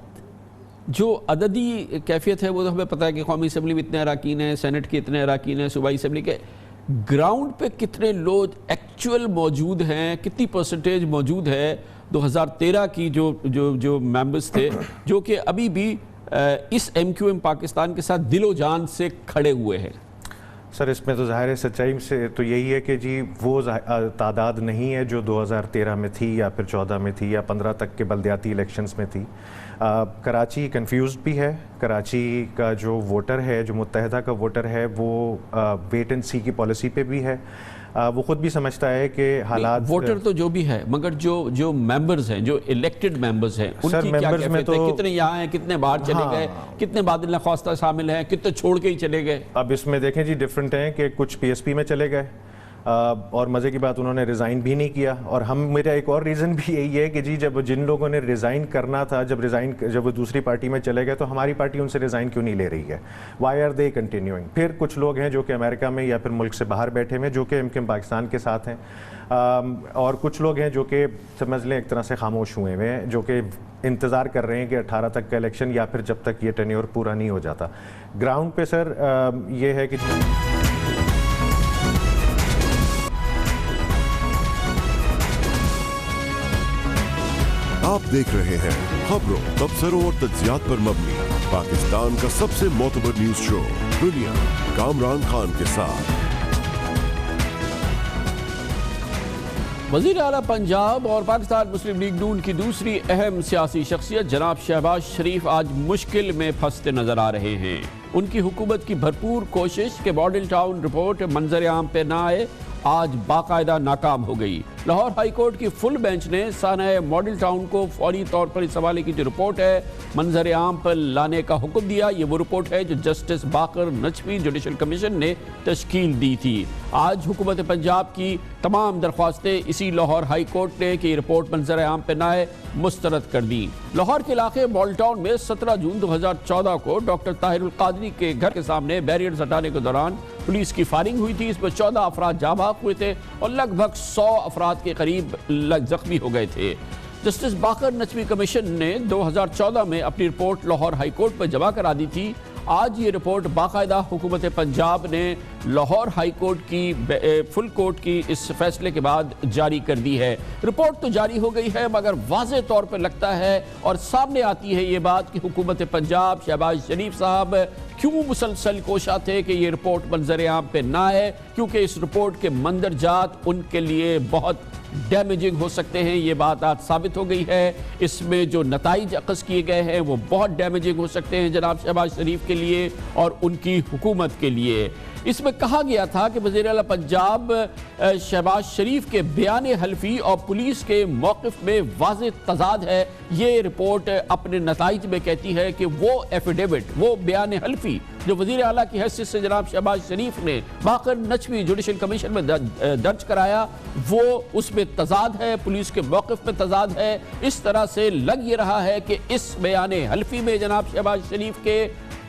जो अददी कैफियत है वो तो हमें पता है कि कौमी असम्बली में इतने अरकान हैं, सेनेट के इतने अरकान हैं, सूबाई असम्बली के, ग्राउंड पे कितने लोग एक्चुअल मौजूद हैं, कितनी परसेंटेज मौजूद है 2013 की जो मेंबर्स थे जो कि अभी भी इस MQM पाकिस्तान के साथ दिलो जान से खड़े हुए हैं? सर इसमें तो ज़ाहिर है सच्चाई से तो यही है कि जी वो तादाद नहीं है जो 2013 में थी या फिर 14 में थी या 15 तक के बल्दियाती इलेक्शंस में थी। कराची कंफ्यूज्ड भी है। कराची का जो वोटर है, जो मुत्तहदा का वोटर है, वो वेट एंड सी की पॉलिसी पे भी है। वो खुद भी समझता है कि हालात, वोटर तो जो भी है, मगर जो मेंबर्स हैं, जो इलेक्टेड मेंबर्स हैं, उनकी क्या कैफियत है? तो कितने यहाँ हैं, कितने बाहर चले गए, कितने बादल ख्वास्ता शामिल हैं, कितने छोड़ के ही चले गए? अब इसमें देखें जी डिफरेंट हैं कि कुछ PSP में चले गए और मज़े की बात उन्होंने रिज़ाइन भी नहीं किया। और मेरा एक और रीज़न भी यही है कि जी जब जिन लोगों ने रिज़ाइन करना था, जब वो दूसरी पार्टी में चले गए, तो हमारी पार्टी उनसे रिज़ाइन क्यों नहीं ले रही है? Why are they continuing? फिर कुछ लोग हैं जो कि अमेरिका में या फिर मुल्क से बाहर बैठे हुए, जो कि MQM पाकिस्तान के साथ हैं, और कुछ लोग हैं जो कि समझ लें एक तरह से खामोश हुए हैं, जो कि इंतज़ार कर रहे हैं कि 18 तक का इलेक्शन या फिर जब तक ये टेन्योर पूरा नहीं हो जाता। ग्राउंड पे सर ये है कि आप देख रहे हैं खबरों, तबसरों और तज्जियात पर मबनी पाकिस्तान का सबसे मोतबर न्यूज शो दुनिया, कामरान खान के साथ। वज़ीर आला पंजाब और पाकिस्तान मुस्लिम लीग नून की दूसरी अहम सियासी शख्सियत जनाब शहबाज शरीफ आज मुश्किल में फंसते नजर आ रहे हैं। उनकी हुकूमत की भरपूर कोशिश के मॉडल टाउन रिपोर्ट मंजर आम पे ना आए आज बाकायदा नाकाम हो गई। लाहौर हाई कोर्ट की फुल बेंच ने सानए मॉडल टाउन को फौरी तौर पर इस हवाले की जो रिपोर्ट है मंजर आम पर लाने का हुक्म दिया। ये वो रिपोर्ट है जो जस्टिस बाकर नचवी जुडिशल कमीशन ने तश्कील दी थी। आज हुकूमत पंजाब की तमाम दरख्वास्तें इसी लाहौर हाई कोर्ट ने कि रिपोर्ट मंजर आम पर ना आए मुस्तरद कर दी। लाहौर के इलाके मॉडल टाउन में 17 जून 2014 को डॉक्टर ताहिरुल कादरी के घर के सामने बैरियर्स हटाने के दौरान पुलिस की फायरिंग हुई थी। इसमें 14 अफराद जाँ बाग हुए थे और लगभग 100 अफराद के करीब जख्मी हो गए थे। जस्टिस बाकर नचवी कमीशन ने 2014 में अपनी रिपोर्ट लाहौर हाई कोर्ट पर जमा करा दी थी। आज ये रिपोर्ट बाकायदा हुकूमत पंजाब ने लाहौर हाई कोर्ट की फुल कोर्ट की इस फैसले के बाद जारी कर दी है। रिपोर्ट तो जारी हो गई है, मगर वाज़े तौर पर लगता है और सामने आती है ये बात कि हुकूमत पंजाब, शहबाज शरीफ साहब क्यों मुसलसल कोशा थे कि ये रिपोर्ट मंजर आम पे ना है, क्योंकि इस रिपोर्ट के मंदरजात उनके लिए बहुत डैमेजिंग हो सकते हैं। ये बात आज साबित हो गई है। इसमें जो नताइज अखज़ किए गए हैं वो बहुत डैमेजिंग हो सकते हैं जनाब शहबाज शरीफ के लिए और उनकी हुकूमत के लिए। इसमें कहा गया था कि वज़ीर आला पंजाब शहबाज शरीफ के बयान हल्फी और पुलिस के मौक़िफ़ में वाज़ेह तज़ाद है। ये रिपोर्ट अपने नताइज में कहती है कि वो एफिडेविट, वो बयान हल्फी जो वज़ीर आला की हैसियत से जनाब शहबाज शरीफ ने बाकर नचवी जुडिशल कमीशन में दर्ज कराया, वो उसमें तज़ाद है, पुलिस के मौक़िफ़ में तज़ाद है। इस तरह से लग ये रहा है कि इस बयान हल्फी में जनाब शहबाज शरीफ के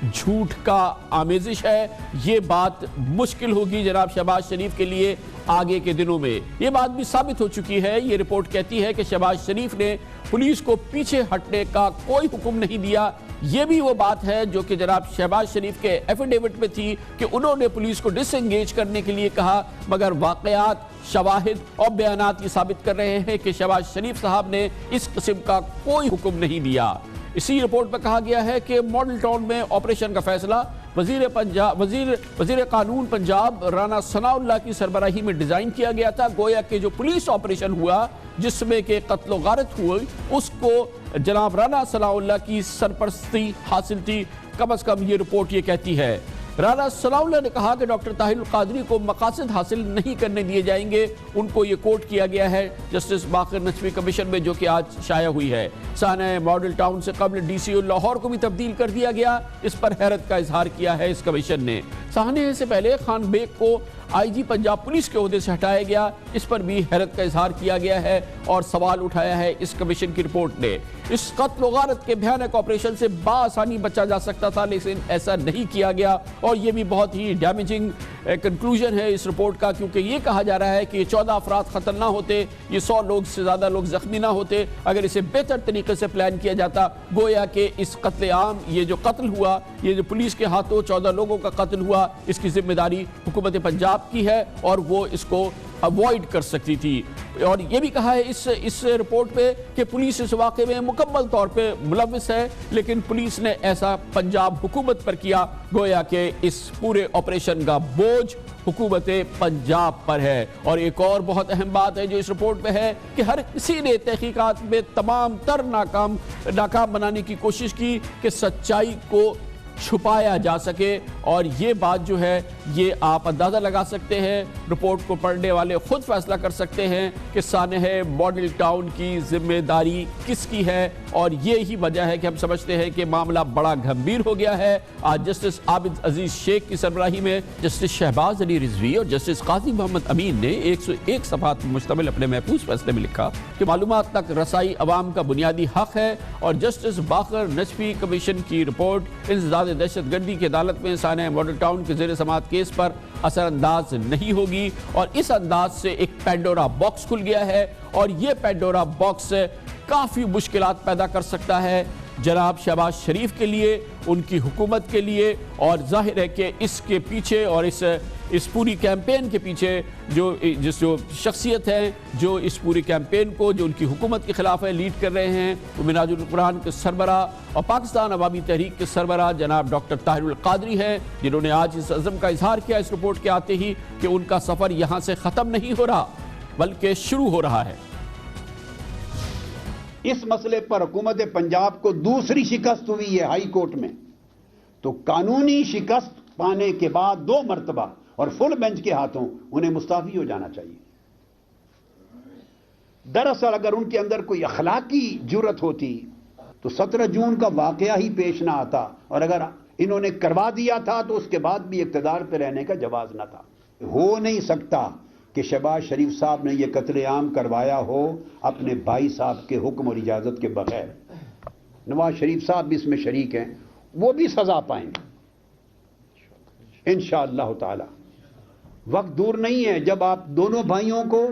झूठ का आमेजिश है। ये बात मुश्किल होगी जनाब शहबाज शरीफ के लिए आगे के दिनों में। ये बात भी साबित हो चुकी है। ये रिपोर्ट कहती है कि शहबाज शरीफ ने पुलिस को पीछे हटने का कोई हुक्म नहीं दिया। ये भी वो बात है जो कि जनाब शहबाज शरीफ के एफिडेविट में थी कि उन्होंने पुलिस को डिसएंगेज करने के लिए कहा, मगर वाकयात, शवाहिद और बयानात ये साबित कर रहे हैं कि शहबाज शरीफ साहब ने इस किस्म का कोई हुक्म नहीं दिया। इसी रिपोर्ट में कहा गया है कि मॉडल टाउन में ऑपरेशन का फैसला वजीर कानून पंजाब राना सनाउल्लाह की सरबराही में डिजाइन किया गया था। गोया कि जो पुलिस ऑपरेशन हुआ जिसमें कि कत्ल गारत हुई, उसको जनाब राना सनाउल्लाह की सरपरस्ती हासिल थी। कम अज कम ये रिपोर्ट ये कहती है। राना सनाउल्लाह ने कहा कि डॉक्टर ताहिरुल कादरी को मकासद हासिल नहीं करने दिए जाएंगे। उनको ये कोट किया गया है जस्टिस बाकर नचवी कमीशन में, जो कि आज शाया हुई है। साना मॉडल टाउन से कबल DCO लाहौर को भी तब्दील कर दिया गया। इस पर हैरत का इजहार किया है इस कमीशन ने। साहने से पहले खान बेग को IG पंजाब पुलिस के ओहदे से हटाया गया। इस पर भी हैरत का इजहार किया गया है और सवाल उठाया है इस कमीशन की रिपोर्ट ने। इस कत्ल गारत के भयानक ऑपरेशन से बाआसानी बचा जा सकता था, लेकिन ऐसा नहीं किया गया। और ये भी बहुत ही डैमेजिंग कंक्लूजन है इस रिपोर्ट का, क्योंकि ये कहा जा रहा है कि 14 अफराद खत्म ना होते, ये 100 लोग से ज़्यादा लोग जख्मी ना होते अगर इसे बेहतर तरीके से प्लान किया जाता। गोया कि इस कत्लेआम, ये जो कत्ल हुआ, ये जो पुलिस के हाथों 14 लोगों का कत्ल हुआ, इसकी जिम्मेदारी हुकूमत पंजाब की है और वो इसको अवॉइड कर सकती थी। और ये भी कहा है इस रिपोर्ट पे कि पुलिस इस वाक़े में मुकम्मल तौर पे मुलव्विस है, लेकिन पुलिस ने ऐसा पंजाब हुकूमत पर किया। गोया कि इस पूरे ऑपरेशन का बोझ हुकूमत पंजाब पर है। और एक और बहुत अहम बात है जो इस रिपोर्ट में है कि हर किसी ने तहकीकात में तमाम तर नाकाम बनाने की कोशिश की कि सच्चाई को छुपाया जा सके। और ये बात जो है ये आप अंदाज़ा लगा सकते हैं, रिपोर्ट को पढ़ने वाले खुद फैसला कर सकते हैं कि सानह मॉडल टाउन की जिम्मेदारी किसकी है। और ये ही वजह है कि हम समझते हैं कि मामला बड़ा गंभीर हो गया है। आज जस्टिस आबिद अजीज शेख की सरबराही में जस्टिस शहबाज अली रिजवी और जस्टिस काजी मोहम्मद अमीन ने 101 सफ़हात मुश्तमिल अपने महफूज फैसले में लिखा कि मालूमात तक रसाई अवाम का बुनियादी हक है। और जस्टिस बाकर नचवी कमीशन की रिपोर्ट इंसदाद दहशतगर्दी की अदालत में सानह मॉडल टाउन के ज़ेर समाअत केस पर असरअंदाज नहीं होगी। और इस अंदाज से एक पेंडोरा बॉक्स खुल गया है और ये पेंडोरा बॉक्स काफ़ी मुश्किलात पैदा कर सकता है जनाब शहबाज शरीफ के लिए, उनकी हुकूमत के लिए। और जाहिर है कि इसके पीछे और इस पूरी कैंपेन के पीछे जो शख्सियत है जो इस पूरी कैंपेन को, जो उनकी हुकूमत के खिलाफ है, लीड कर रहे हैं, वो मिनाजुल कुरान के सरबराह और पाकिस्तान अवामी तहरीक के सरबराह जनाब डॉक्टर ताहिरुल कादरी हैं, जिन्होंने आज इस अज़म का इजहार किया इस रिपोर्ट के आते ही कि उनका सफ़र यहाँ से ख़त्म नहीं हो रहा बल्कि शुरू हो रहा है। इस मसले पर हुकूमत पंजाब को दूसरी शिकस्त हुई है हाई कोर्ट में, तो कानूनी शिकस्त पाने के बाद 2 मरतबा और फुल बेंच के हाथों उन्हें मुस्ताफी हो जाना चाहिए। दरअसल अगर उनके अंदर कोई अखलाकी जुर्रत होती तो 17 जून का वाकया ही पेश ना आता, और अगर इन्होंने करवा दिया था तो उसके बाद भी इक़्तिदार पर रहने का जवाज न था। हो नहीं सकता कि शहबाज शरीफ साहब ने यह कत्लेआम करवाया हो अपने भाई साहब के हुक्म और इजाज़त के बगैर। नवाज शरीफ साहब भी इसमें शरीक हैं, वो भी सज़ा पाएंगे इंशाअल्लाह ताला। वक्त दूर नहीं है जब आप दोनों भाइयों को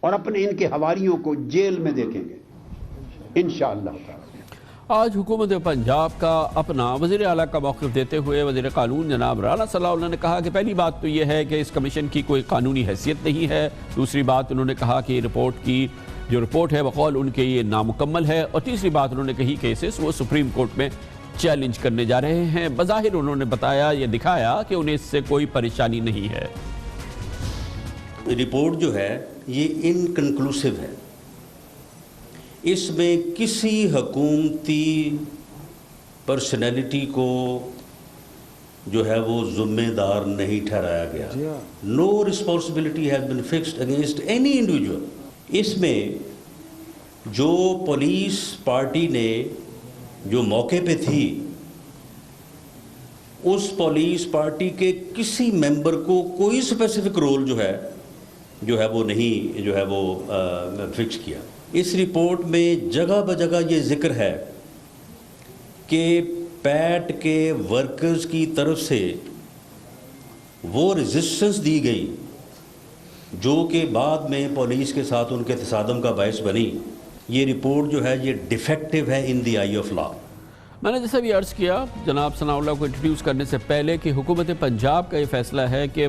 और अपने इनके हवारियों को जेल में देखेंगे इंशाअल्लाह ताला। आज हुकूमत पंजाब का अपना वज़ीर आला का मौक़िफ़ देते हुए वज़ीर कानून जनाब राना सनाउल्लाह ने कहा कि पहली बात तो यह है कि इस कमीशन की कोई कानूनी हैसियत नहीं है। दूसरी बात उन्होंने कहा कि जो रिपोर्ट है बकौल उनके ये नामुकम्मल है। और तीसरी बात उन्होंने कही केसेस वो सुप्रीम कोर्ट में चैलेंज करने जा रहे हैं। बज़ाहिर उन्होंने बताया, ये दिखाया कि उन्हें इससे कोई परेशानी नहीं है। रिपोर्ट जो है ये इनकन्क्लूसिव है, इसमें किसी हुकूमती पर्सनैलिटी को जो है वो ज़िम्मेदार नहीं ठहराया गया। No responsibility has been fixed against any individual. इसमें जो पुलिस पार्टी ने जो मौके पे थी, उस पुलिस पार्टी के किसी मेंबर को कोई स्पेसिफिक रोल जो है वो नहीं जो है वो फिक्स किया। इस रिपोर्ट में जगह ब जगह ये जिक्र है कि पैट के वर्कर्स की तरफ से वो रेजिस्टेंस दी गई जो कि बाद में पुलिस के साथ उनके तसादम का बायस बनी, ये रिपोर्ट जो है ये डिफेक्टिव है in the I of law. मैंने जैसे भी अर्ज़ किया जनाब सनाउल्लाह को इंट्रोड्यूस करने से पहले कि हुकूमत पंजाब का ये फैसला है कि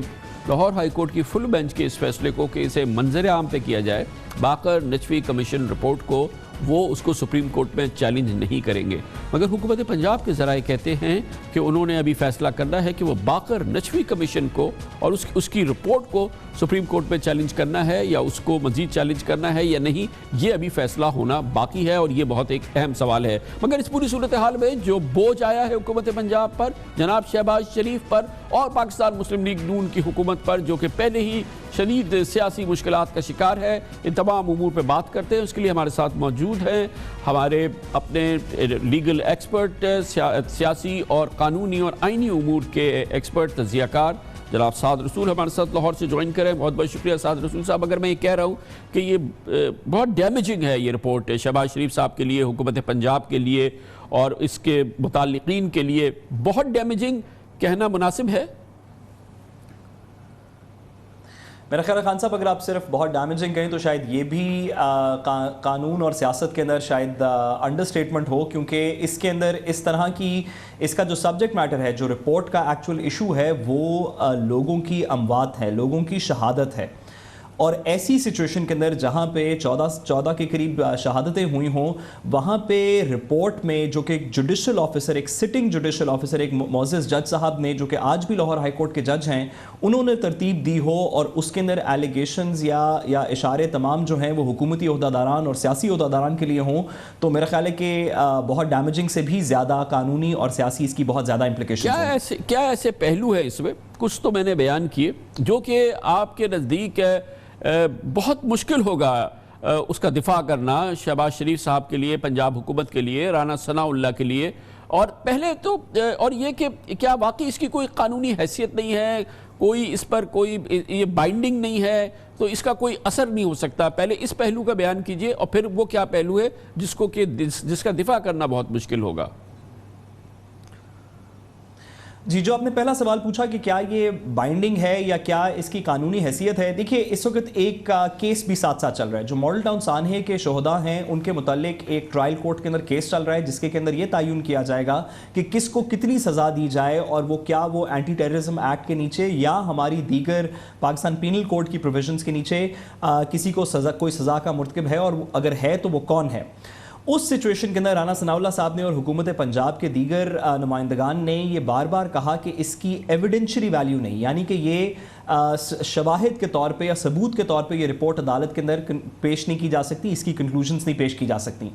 लाहौर हाई कोर्ट की फुल बेंच के इस फैसले को कि इसे मंजर आम पे किया जाए, बाकर नचवी कमीशन रिपोर्ट को वो उसको सुप्रीम कोर्ट में चैलेंज नहीं करेंगे। मगर हुकूमत पंजाब के ज़राए कहते हैं कि उन्होंने अभी फैसला करना है कि वो बाकर नचवी कमीशन को और उसकी रिपोर्ट को सुप्रीम कोर्ट में चैलेंज करना है या उसको मज़ीद चैलेंज करना है या नहीं, ये अभी फैसला होना बाकी है और ये बहुत एक अहम सवाल है। मगर इस पूरी सूरत हाल में जो बोझ आया है हुकूमत पंजाब पर, जनाब शहबाज शरीफ पर और पाकिस्तान मुस्लिम लीग नून की हुकूमत पर, जो कि पहले ही शदीद सियासी मुश्किलात का शिकार है, इन तमाम उमूर पर बात करते हैं। उसके लिए हमारे साथ मौजूद हैं हमारे अपने लीगल एक्सपर्ट, सियासी और कानूनी और आइनी उमूर के एक्सपर्ट तजियाकार जनाब साद रसूल हमारे साथ लाहौर से ज्वाइन करें। बहुत बहुत शुक्रिया साद रसूल साहब। अगर मैं ये कह रहा हूँ कि ये बहुत डैमेजिंग है ये रिपोर्ट शहबाज शरीफ साहब के लिए, हुकूमत पंजाब के लिए और इसके मुताल्लिकीन के लिए बहुत डैमेजिंग कहना मुनासिब है? मेरा ख्याल है खान साहब, अगर आप सिर्फ बहुत डैमेजिंग कहें तो शायद ये भी कानून और सियासत के अंदर शायद अंडरस्टेटमेंट हो, क्योंकि इसके अंदर इस तरह की इसका जो सब्जेक्ट मैटर है, जो रिपोर्ट का एक्चुअल इशू है, वो लोगों की अमवात है, लोगों की शहादत है। और ऐसी सिचुएशन के अंदर जहाँ पे 14 के करीब शहादतें हुई हों, वहाँ पे रिपोर्ट में जो कि एक जुडिशल ऑफिसर, एक सिटिंग जुडिशल ऑफिसर, एक मोअज़्ज़ज़ जज साहब ने, जो कि आज भी लाहौर हाई कोर्ट के जज हैं, उन्होंने तरतीब दी हो और उसके अंदर एलिगेशंस या इशारे तमाम जो हैं वो हुकूमती ओहदादारान और सियासी ओहदादारान के लिए हों, तो मेरा ख्याल है कि बहुत डैमेजिंग से भी ज़्यादा कानूनी और सियासी इसकी बहुत ज़्यादा इम्प्लिकेशन। क्या ऐसे पहलू है इसमें? कुछ तो मैंने बयान किए जो कि आपके नज़दीक बहुत मुश्किल होगा उसका दिफा करना शहबाज शरीफ साहब के लिए, पंजाब हुकूमत के लिए, राना सनाउल्लाह के लिए। और पहले तो और ये कि क्या वाकई इसकी कोई कानूनी हैसियत नहीं है, कोई इस पर कोई ये बाइंडिंग नहीं है, तो इसका कोई असर नहीं हो सकता। पहले इस पहलू का बयान कीजिए और फिर वो क्या पहलू है जिसका दिफा करना बहुत मुश्किल होगा। जी, जो आपने पहला सवाल पूछा कि क्या ये बाइंडिंग है या क्या इसकी कानूनी हैसियत है, देखिए इस वक्त एक केस भी साथ साथ चल रहा है। जो मॉडल टाउन सानहे के शोहदा हैं उनके मुतालिक एक ट्रायल कोर्ट के अंदर केस चल रहा है, जिसके अंदर ये तयन किया जाएगा कि किसको कितनी सज़ा दी जाए और वो क्या वो एंटी टेररिज्म एक्ट के नीचे या हमारी दीगर पाकिस्तान पीनल कोड की प्रोविजंस के नीचे किसी को कोई सज़ा का मुर्तकिब है, और अगर है तो वो कौन है। उस सिचुएशन के अंदर राना सनाउल्लाह साहब ने और हुकूमत पंजाब के दीगर नुमाइंदगान ने ये बार बार कहा कि इसकी एविडेंशरी वैल्यू नहीं, यानी कि ये शवाहिद के तौर पे या सबूत के तौर पे ये रिपोर्ट अदालत के अंदर पेश नहीं की जा सकती, इसकी कंक्लूजन्स नहीं पेश की जा सकती।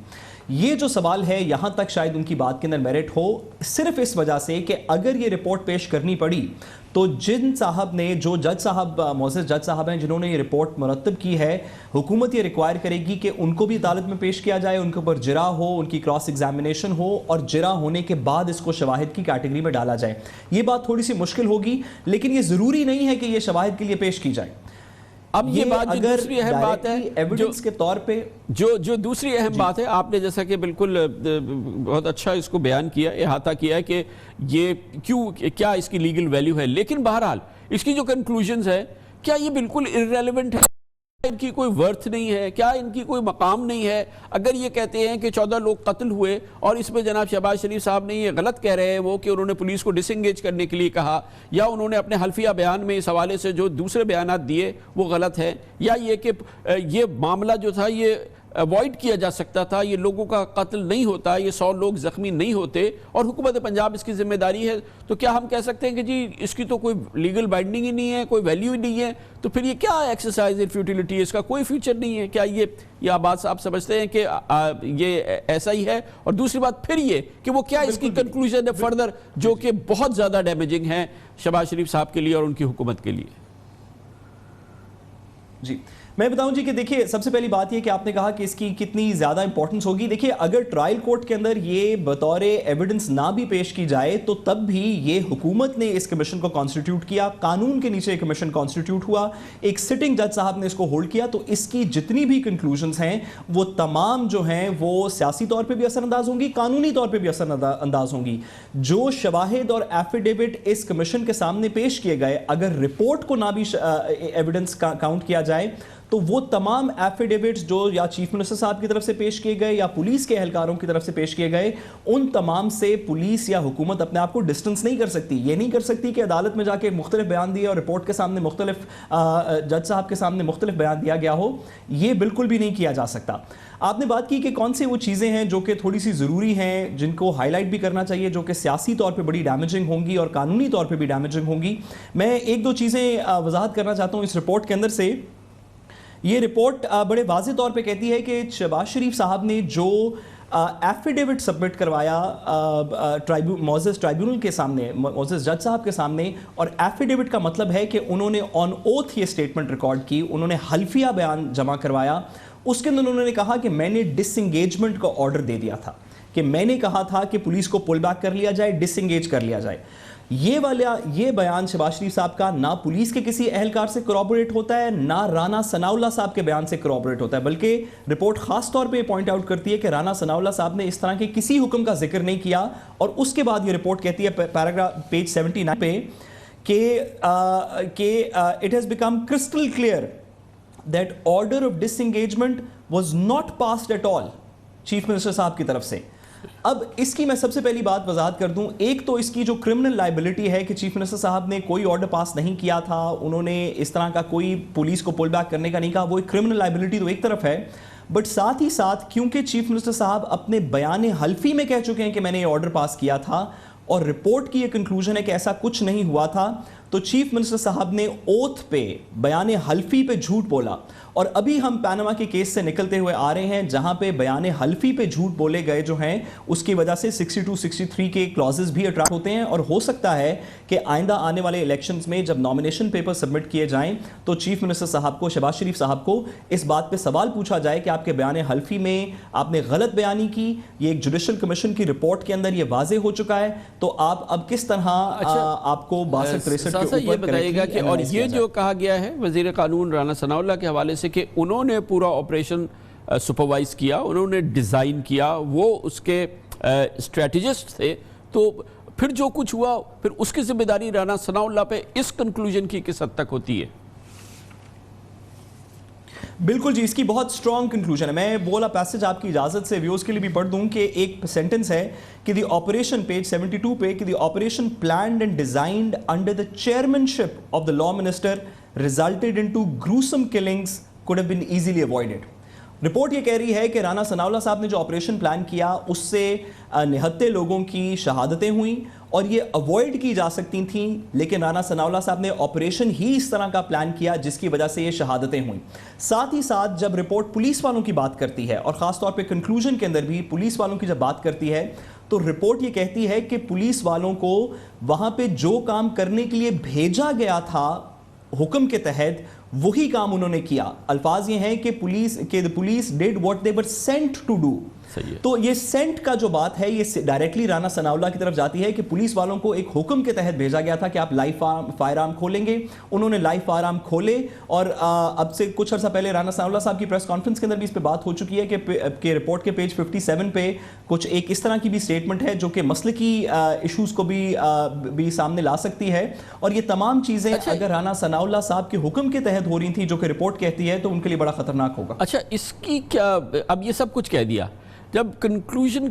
ये जो सवाल है यहाँ तक शायद उनकी बात के अंदर मेरिट हो, सिर्फ इस वजह से कि अगर ये रिपोर्ट पेश करनी पड़ी तो जिन साहब ने, जो जज साहब मोअज़्ज़ज़ जज साहब हैं जिन्होंने ये रिपोर्ट मुरतब की है, हुकूमत ये रिक्वायर करेगी कि उनको भी अदालत में पेश किया जाए, उनके ऊपर जिरा हो, उनकी क्रॉस एग्जामिनेशन हो और जिरा होने के बाद इसको शवाहिद की कैटेगरी में डाला जाए। ये बात थोड़ी सी मुश्किल होगी, लेकिन ये ज़रूरी नहीं है कि ये शवाहिद के लिए पेश की जाए। अब ये बात जो दूसरी अहम बात है एविडेंस के तौर पे, जो दूसरी अहम बात है, आपने जैसा कि बिल्कुल बहुत अच्छा इसको बयान किया, अहाता किया है कि ये क्या इसकी लीगल वैल्यू है, लेकिन बहरहाल इसकी जो कंक्लूजन्स है क्या ये बिल्कुल इररेलेवेंट है, इनकी कोई वर्थ नहीं है, क्या इनकी कोई मकाम नहीं है? अगर ये कहते हैं कि 14 लोग कत्ल हुए और इसमें जनाब शहबाज शरीफ साहब ने ये गलत कह रहे हैं वो कि उन्होंने पुलिस को डिसएंगेज करने के लिए कहा, या उन्होंने अपने हल्फिया बयान में इस हवाले से जो दूसरे बयान दिए वो गलत है, या ये कि ये मामला जो था ये अवॉइड किया जा सकता था, ये लोगों का कत्ल नहीं होता, ये 100 लोग ज़ख्मी नहीं होते और हुकूमत पंजाब इसकी जिम्मेदारी है, तो क्या हम कह सकते हैं कि जी इसकी तो कोई लीगल बाइंडिंग ही नहीं है, कोई वैल्यू ही नहीं है, तो फिर ये क्या एक्सरसाइज इन फ्यूटिलिटी है, इसका कोई फ्यूचर नहीं है? क्या ये बात आप समझते हैं कि ये ऐसा ही है? और दूसरी बात फिर ये कि वो क्या इसकी कंक्लूजन है फर्दर जो कि बहुत ज़्यादा डैमेजिंग है शहबाज शरीफ साहब के लिए और उनकी हुकूमत के लिए? जी, मैं बताऊं जी कि देखिए, सबसे पहली बात ये कि आपने कहा कि इसकी कितनी ज़्यादा इंपॉर्टेंस होगी। देखिए, अगर ट्रायल कोर्ट के अंदर ये बतौर एविडेंस ना भी पेश की जाए तो तब भी ये हुकूमत ने इस कमीशन को कॉन्स्टिट्यूट किया, कानून के नीचे कमीशन कॉन्स्टिट्यूट हुआ, एक सिटिंग जज साहब ने इसको होल्ड किया, तो इसकी जितनी भी कंक्लूजन्स हैं वो तमाम जो हैं वो सियासी तौर पर भी असरअंदाज होंगी, कानूनी तौर पर भी असरअंदाज होंगी। जो शवाहिद और एफिडेविट इस कमीशन के सामने पेश किए गए, अगर रिपोर्ट को ना भी एविडेंस काउंट किया जाए तो वो तमाम एफिडेविट्स जो या चीफ मिनिस्टर साहब की तरफ से पेश किए गए या पुलिस के एहलकारों की तरफ से पेश किए गए, उन तमाम से पुलिस या हुकूमत अपने आप को डिस्टेंस नहीं कर सकती। ये नहीं कर सकती कि अदालत में जाके मुख्तलिफ बयान दिए और रिपोर्ट के सामने मुख्तलिफ जज साहब के सामने मुख्तलिफ बयान दिया गया हो, ये बिल्कुल भी नहीं किया जा सकता। आपने बात की कि कौन सी वो चीज़ें हैं जो कि थोड़ी सी ज़रूरी हैं, जिनको हाईलाइट भी करना चाहिए, जो कि सियासी तौर पे बड़ी डैमेजिंग होंगी और कानूनी तौर पे भी डैमेजिंग होंगी। मैं एक दो चीज़ें वजाहत करना चाहता हूँ इस रिपोर्ट के अंदर से। ये रिपोर्ट बड़े वाज़े तौर पे कहती है कि शहबाज शरीफ साहब ने जो एफिडेविट सबमिट करवाया मोजेस ट्राइब्यूनल के सामने, मोजेस जज साहब के सामने, और एफिडेविट का मतलब है कि उन्होंने ऑन ओथ ये स्टेटमेंट रिकॉर्ड की, उन्होंने हल्फिया बयान जमा करवाया। उसके अंदर उन्होंने कहा कि मैंने डिसएंगेजमेंट का ऑर्डर दे दिया था, कि मैंने कहा था कि पुलिस को पुल बैक कर लिया जाए, डिसएंगेज कर लिया जाए। ये बयान शहबाज शरीफ साहब का ना पुलिस के किसी एहलकार से करॉबोरेट होता है, ना राना सनाउल्लाह साहब के बयान से करॉबोरेट होता है, बल्कि रिपोर्ट खास तौर पे पॉइंट आउट करती है कि राना सनाउल्लाह साहब ने इस तरह के किसी हुक्म का जिक्र नहीं किया। और उसके बाद ये रिपोर्ट कहती है पैराग्राफ पेज 79 पे कि it has become crystal clear that order of disengagement was not passed at all chief minister साहब की तरफ से। अब इसकी मैं सबसे पहली बात वजाहत कर दूं, एक तो इसकी जो क्रिमिनल लाइबिलिटी है कि चीफ मिनिस्टर साहब ने कोई ऑर्डर पास नहीं किया था, उन्होंने इस तरह का कोई पुलिस को पुल बैक करने का नहीं कहा, वो एक क्रिमिनल लाइबिलिटी तो एक तरफ है, बट साथ ही साथ क्योंकि चीफ मिनिस्टर साहब अपने बयान हल्फी में कह चुके हैं कि मैंने ये ऑर्डर पास किया था और रिपोर्ट की ये कंक्लूजन है कि ऐसा कुछ नहीं हुआ था, तो चीफ मिनिस्टर साहब ने ओथ पे बयान हल्फी पे झूठ बोला। और अभी हम पैनामा के केस से निकलते हुए आ रहे हैं जहां पे बयान हल्फी पे झूठ बोले गए जो हैं, उसकी वजह से 62-63 के क्लॉजेस भी अट्रैक्ट होते हैं। और हो सकता है कि आइंदा आने वाले इलेक्शंस में जब नॉमिनेशन पेपर सबमिट किए जाएं तो चीफ मिनिस्टर साहब को, शहबाज शरीफ साहब को इस बात पे सवाल पूछा जाए कि आपके बयान हल्फी में आपने गलत बयानी की। ये एक जुडिशल कमीशन की रिपोर्ट के अंदर ये वाजे हो चुका है, तो आप अब किस तरह आपको 62-63 के ऊपर बताइएगा कि और ये जो कहा गया है वजीर कानून राना सनाउल्लाह के हवाले से कि उन्होंने पूरा ऑपरेशन सुपरवाइज किया, उन्होंने डिज़ाइन किया, वो उसके स्ट्रेटजिस्ट थे, तो फिर जो कुछ हुआ फिर उसकी जिम्मेदारी राना सनाउल्लाह पे इस कंक्लूजन की किस हद तक होती है? बिल्कुल जी, इसकी बहुत स्ट्रॉन्ग कंक्लूजन है। मैं बोला पैसेज आपकी इजाज़त से व्यूअर्स के लिए भी पढ़ दूं कि एक सेंटेंस है कि द ऑपरेशन, पेज 72 पे, कि the operation planned and designed under the chairmanship of the law minister resulted into gruesome killings could have been easily avoided. Report ये कह रही है कि राना सनाउल्लाह साहब ने जो ऑपरेशन प्लान किया उससे निहत्ते लोगों की शहादतें हुई और ये अवॉइड की जा सकती थी, लेकिन राना सनाउल्लाह साहब ने ऑपरेशन ही इस तरह का प्लान किया जिसकी वजह से ये शहादतें हुई। साथ ही साथ जब रिपोर्ट पुलिस वालों की बात करती है और ख़ास तौर पे कंक्लूजन के अंदर भी पुलिस वालों की जब बात करती है तो रिपोर्ट ये कहती है कि पुलिस वालों को वहाँ पे जो काम करने के लिए भेजा गया था हुक्म के तहत वही काम उन्होंने किया। अल्फाज ये हैं कि police did what they were sent to do. तो ये सेंट का जो बात है ये डायरेक्टली राना सनाउल्लाह की तरफ जाती है कि पुलिस वालों को एक हुक्म के तहत भेजा गया था कि आप लाइव फायर आर्म खोलेंगे। उन्होंने लाइव फायर आर्म खोले और अब से कुछ अर्सा पहले राना सनाउल्लाह साहब की प्रेस कॉन्फ्रेंस के अंदर भी इस पर बात हो चुकी है कि रिपोर्ट के पेज 57 पे कुछ एक इस तरह की भी स्टेटमेंट है जो कि मसलकी इशूज़ को भी सामने ला सकती है। और ये तमाम चीज़ें अगर राना सनाउल्लाह साहब के हुक्म के तहत हो रही थी जो कि रिपोर्ट कहती है तो उनके लिए बड़ा खतरनाक होगा। अच्छा, इसकी क्या, अब ये सब कुछ कह दिया, जब कंक्लूजन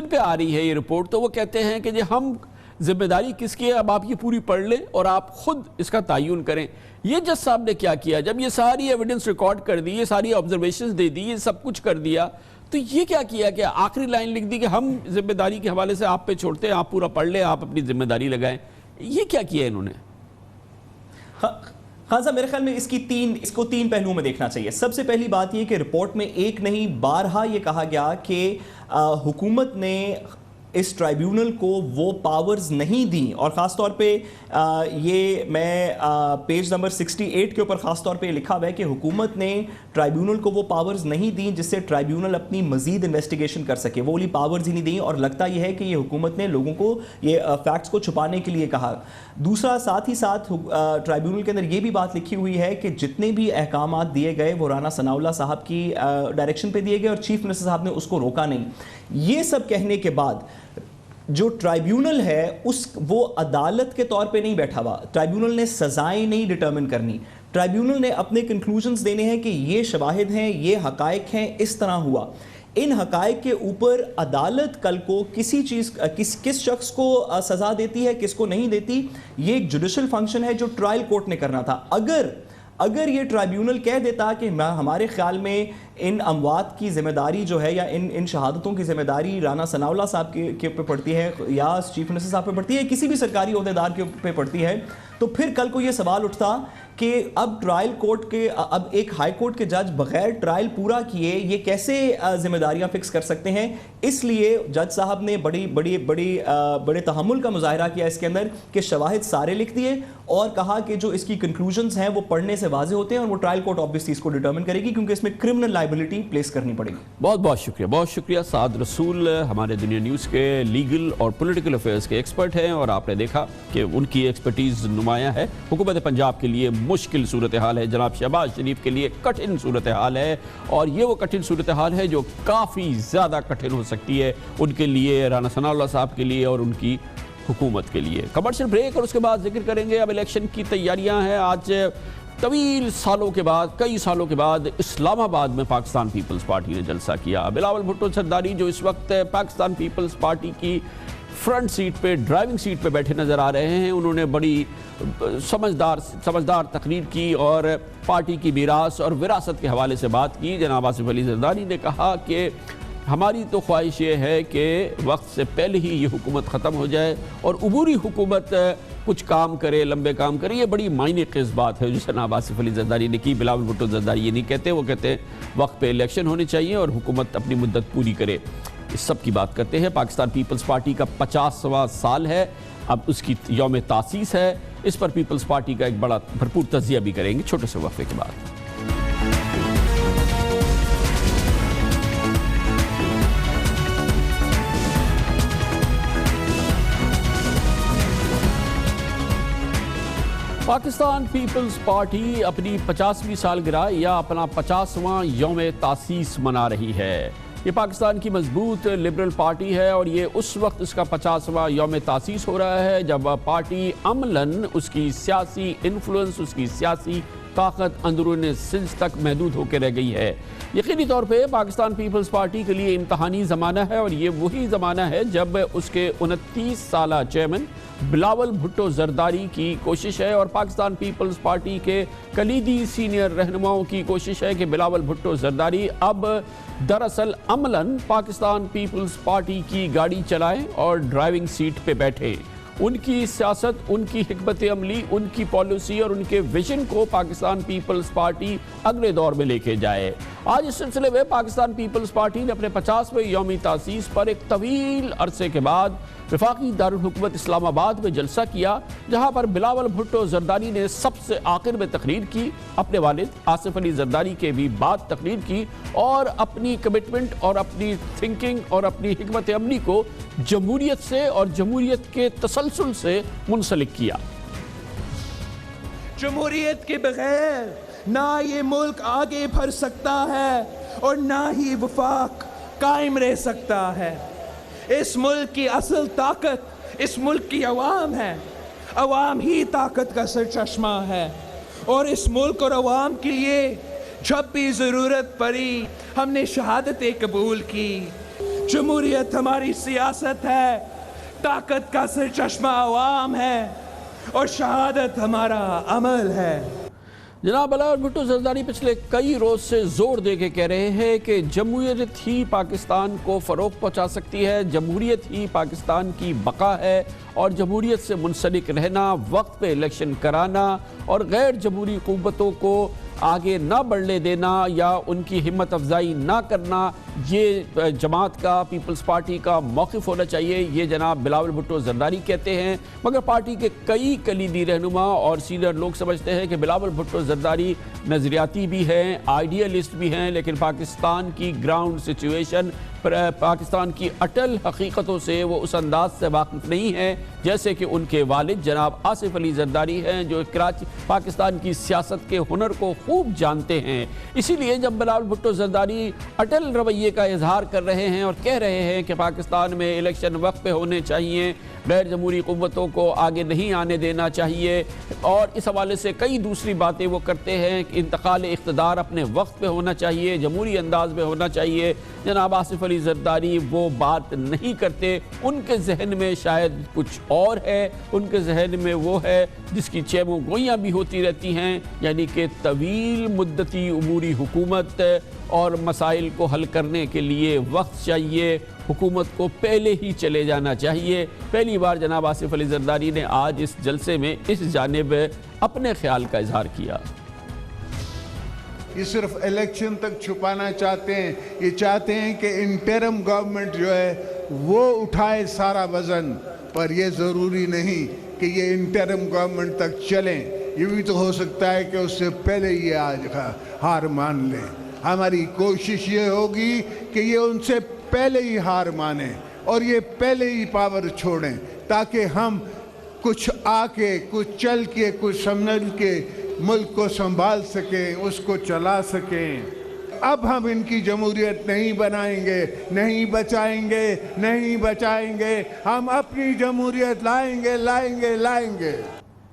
पे आ रही है ये रिपोर्ट तो वो कहते हैं कि हम जिम्मेदारी किसकी है, अब आप ये पूरी पढ़ लें और आप खुद इसका तयन करें। ये जज साहब ने क्या किया, जब ये सारी एविडेंस रिकॉर्ड कर दी, ये सारी ऑब्जर्वेशंस दे दी, ये सब कुछ कर दिया, तो ये क्या किया कि आखिरी लाइन लिख दी कि हम जिम्मेदारी के हवाले से आप पे छोड़ते हैं, आप पूरा पढ़ लें, आप अपनी जिम्मेदारी लगाएं। ये क्या किया इन्होंने? हाँ साहब, मेरे ख्याल में इसको तीन पहलुओं में देखना चाहिए। सबसे पहली बात यह कि रिपोर्ट में एक नहीं बारहा ये कहा गया कि हुकूमत ने इस ट्राइब्यूनल को वो पावर्स नहीं दी। और ख़ास तौर पे ये मैं पेज नंबर 68 के ऊपर ख़ास तौर पे लिखा हुआ है कि हुकूमत ने ट्राइब्यूनल को वो पावर्स नहीं दी जिससे ट्राइब्यूनल अपनी मजीद इन्वेस्टिगेशन कर सके, वो वाली पावर्स ही नहीं दी। और लगता यह है कि ये हुकूमत ने लोगों को ये फैक्ट्स को छुपाने के लिए कहा। दूसरा, साथ ही साथ ट्राइब्यूनल के अंदर ये भी बात लिखी हुई है कि जितने भी अहकामात दिए गए वो राना सनाउल्लाह साहब की डायरेक्शन पे दिए गए और चीफ मिनिस्टर साहब ने उसको रोका नहीं। ये सब कहने के बाद जो ट्राइब्यूनल है वो अदालत के तौर पे नहीं बैठा हुआ। ट्राइब्यूनल ने सजाएं नहीं डिटर्मिन करनी, ट्राइब्यूनल ने अपने कंक्लूजन्स देने हैं कि ये शवाहिद हैं, ये हकायक हैं, इस तरह हुआ। इन हकायक के ऊपर अदालत कल को किसी चीज़ किस शख्स को सज़ा देती है, किसको नहीं देती, ये एक जुडिशल फंक्शन है जो ट्रायल कोर्ट ने करना था। अगर ये ट्राइब्यूनल कह देता कि हमारे ख्याल में इन अमवात की जिम्मेदारी जो है या इन शहादतों की जिम्मेदारी राना सनाउल्लाह साहब के ऊपर पड़ती है या चीफ मिनिस्टर साहब पे पड़ती है, किसी भी सरकारी ओहदेदार के ऊपर पड़ती है, तो फिर कल को ये सवाल उठता कि अब ट्रायल कोर्ट के अब एक हाई कोर्ट के जज बगैर ट्रायल पूरा किए ये कैसे जिम्मेदारियां फिक्स कर सकते हैं। इसलिए जज साहब ने बड़े तहम्मुल का मुजाहरा किया इसके अंदर कि शवाहिद सारे लिख दिए और कहा कि जो इसकी कंक्लूजन्स हैं वो पढ़ने से वाज़ेह होते हैं और वो ट्रायल कोर्ट ऑब्वियसली इसको डिटर्मिन करेगी क्योंकि इसमें क्रिमिनल लायबिलिटी प्लेस करनी पड़ेगी। बहुत शुक्रिया साद रसूल, हमारे दुनिया न्यूज़ के लीगल और पॉलिटिकल अफेयर्स के एक्सपर्ट हैं और आपने देखा कि उनकी एक्सपर्टीज़ नुमाया है। हुकूमत पंजाब के लिए मुश्किल सूरत हाल है, जनाब शहबाज शरीफ के लिए कठिन सूरत हाल है और ये वो कठिन सूरत हाल है जो काफ़ी ज़्यादा कठिन हो सकती है उनके लिए, राना सनाउल्लाह साहब के लिए और उनकी हुकूमत के लिए। कमर्शियल ब्रेक और उसके बाद जिक्र करेंगे अब इलेक्शन की तैयारियां हैं। आज तवील सालों के बाद, कई सालों के बाद इस्लामाबाद में पाकिस्तान पीपल्स पार्टी ने जलसा किया। बिलावल भुट्टो जरदारी जो इस वक्त पाकिस्तान पीपल्स पार्टी की फ्रंट सीट पे, ड्राइविंग सीट पे बैठे नज़र आ रहे हैं, उन्होंने बड़ी समझदार तकरीर की और पार्टी की मीरास और विरासत के हवाले से बात की। जनाब आसिफ अली जरदारी ने कहा कि हमारी तो ख्वाहिश ये है कि वक्त से पहले ही ये हुकूमत ख़त्म हो जाए और अबूरी हुकूमत कुछ काम करे, लंबे काम करे। ये बड़ी मायने ख़ेज़ बात है जो जनाब आसिफ अली जरदारी ने की। बिलावल भुट्टो जरदारी ये नहीं कहते, वो कहते हैं वक्त पे इलेक्शन होने चाहिए और हुकूमत अपनी मुद्दत पूरी करे। इस सब की बात करते हैं। पाकिस्तान पीपल्स पार्टी का 50वां साल है, अब उसकी यौम तासीस है। इस पर पीपल्स पार्टी का एक बड़ा भरपूर तजिया भी करेंगे छोटे से वक्फे के बाद। पाकिस्तान पीपल्स पार्टी अपनी 50वीं सालगिरह या अपना 50वां यौम तासीस मना रही है। ये पाकिस्तान की मजबूत लिबरल पार्टी है और ये उस वक्त इसका 50वां यौम तासीस हो रहा है जब पार्टी अमलन उसकी सियासी इन्फ्लुएंस, उसकी सियासी ताकत अंदरूनी सिंध तक महदूद होकर रह गई है। यकीनी तौर पे पाकिस्तान पीपल्स पार्टी के लिए इम्तहानी ज़माना है और ये वही ज़माना है जब उसके 29 साला चेयरमैन बिलावल भुट्टो जरदारी की कोशिश है और पाकिस्तान पीपल्स पार्टी के कलीदी सीनियर रहनुमाओं की कोशिश है कि बिलावल भुट्टो जरदारी अब दरअसल अमलन पाकिस्तान पीपल्स पार्टी की गाड़ी चलाएं और ड्राइविंग सीट पे बैठे। उनकी सियासत, उनकी हिकमत अमली, उनकी पॉलिसी और उनके विजन को पाकिस्तान पीपल्स पार्टी अगले दौर में लेके जाए। आज इस सिलसिले में पाकिस्तान पीपल्स पार्टी ने अपने 50वें यौमी तासीस पर एक तवील अरसे के बाद वफाकी दारुल हुकूमत इस्लामाबाद में जलसा किया, जहां पर बिलावल भुट्टो जरदारी ने सबसे आखिर में तकरीर की, अपने वालिद आसिफ अली जरदारी के भी बाद तकरीर की और अपनी कमिटमेंट और अपनी थिंकिंग और अपनी हिकमत अमली को जमहूरियत से और जमहूरियत के तसलसल से मुंसलिक किया। जमहूरियत के बगैर ना ये मुल्क आगे बढ़ सकता है और ना ही वफाक कायम रह सकता है। इस मुल्क की असल ताकत इस मुल्क की अवाम है। अवाम ही ताकत का सरचश्मा है और इस मुल्क और अवाम के लिए जब भी ज़रूरत पड़ी हमने शहादतें कबूल की। जमहूरियत हमारी सियासत है, ताकत का सरचश्मा अवाम है और शहादत हमारा अमल है। जनाब बिलावल भुट्टो जरदारी पिछले कई रोज से जोर दे के कह रहे हैं कि जमहूरियत ही पाकिस्तान को फ़रोग़ पहुंचा सकती है, जमहूरियत ही पाकिस्तान की बका है और जमहूरियत से मुंसलिक रहना, वक्त पे इलेक्शन कराना और गैर जमहूरी क़ुव्वतों को आगे ना बढ़ने देना या उनकी हिम्मत अफजाई ना करना, ये जमात का, पीपल्स पार्टी का मौक़िफ़ होना चाहिए, ये जनाब बिलावल भुट्टो जरदारी कहते हैं। मगर पार्टी के कई कलीदी रहनुमा और सीनियर लोग समझते हैं कि बिलावल भुट्टो जरदारी नज़रियाती भी हैं, आइडियलिस्ट भी हैं, लेकिन पाकिस्तान की ग्राउंड सिचुएशन, पाकिस्तान की अटल हकीकतों से वो उस अंदाज से वाकिफ़ नहीं है जैसे कि उनके वालिद जनाब आसिफ अली जरदारी हैं, जो कराची पाकिस्तान की सियासत के हुनर को खूब जानते हैं। इसीलिए जब बिलावल भुट्टो जरदारी अटल रवैये का इजहार कर रहे हैं और कह रहे हैं कि पाकिस्तान में इलेक्शन वक्त पे होने चाहिए, गैर जमहूरी क़ुव्वतों को आगे नहीं आने देना चाहिए, और इस हवाले से कई दूसरी बातें वो करते हैं कि इंतकाल इख्तिदार अपने वक्त पे होना चाहिए, जमहूरी अंदाज में होना चाहिए, जनाब आसिफ अली जरदारी वो बात नहीं करते। उनके जहन में शायद कुछ और है, उनके जहन में वो है जिसकी चेमो गोइयाँ भी होती रहती हैं, यानी कि तवील मुद्दती उमूरी हुकूमत और मसाइल को हल करने के लिए वक्त चाहिए, हुकूमत को पहले ही चले जाना चाहिए। पहली बार जनाब आसिफ अली जरदारी ने आज इस जलसे में इस जानिब अपने ख्याल का इजहार किया। ये सिर्फ इलेक्शन तक छुपाना चाहते हैं, ये चाहते हैं कि इंटरिम गवर्नमेंट जो है वो उठाए सारा वज़न, पर ये ज़रूरी नहीं कि ये इंटरिम गवर्नमेंट तक चलें। ये भी तो हो सकता है कि उससे पहले ये आज हार मान लें। हमारी कोशिश ये होगी कि ये उनसे पहले ही हार माने और ये पहले ही पावर छोड़ें, ताकि हम कुछ आके, कुछ चल के, कुछ समझ के मुल्क को संभाल सकें, उसको चला सकें। अब हम इनकी जमहूरियत नहीं बनाएंगे, नहीं बचाएंगे, हम अपनी जमहूरियत लाएंगे।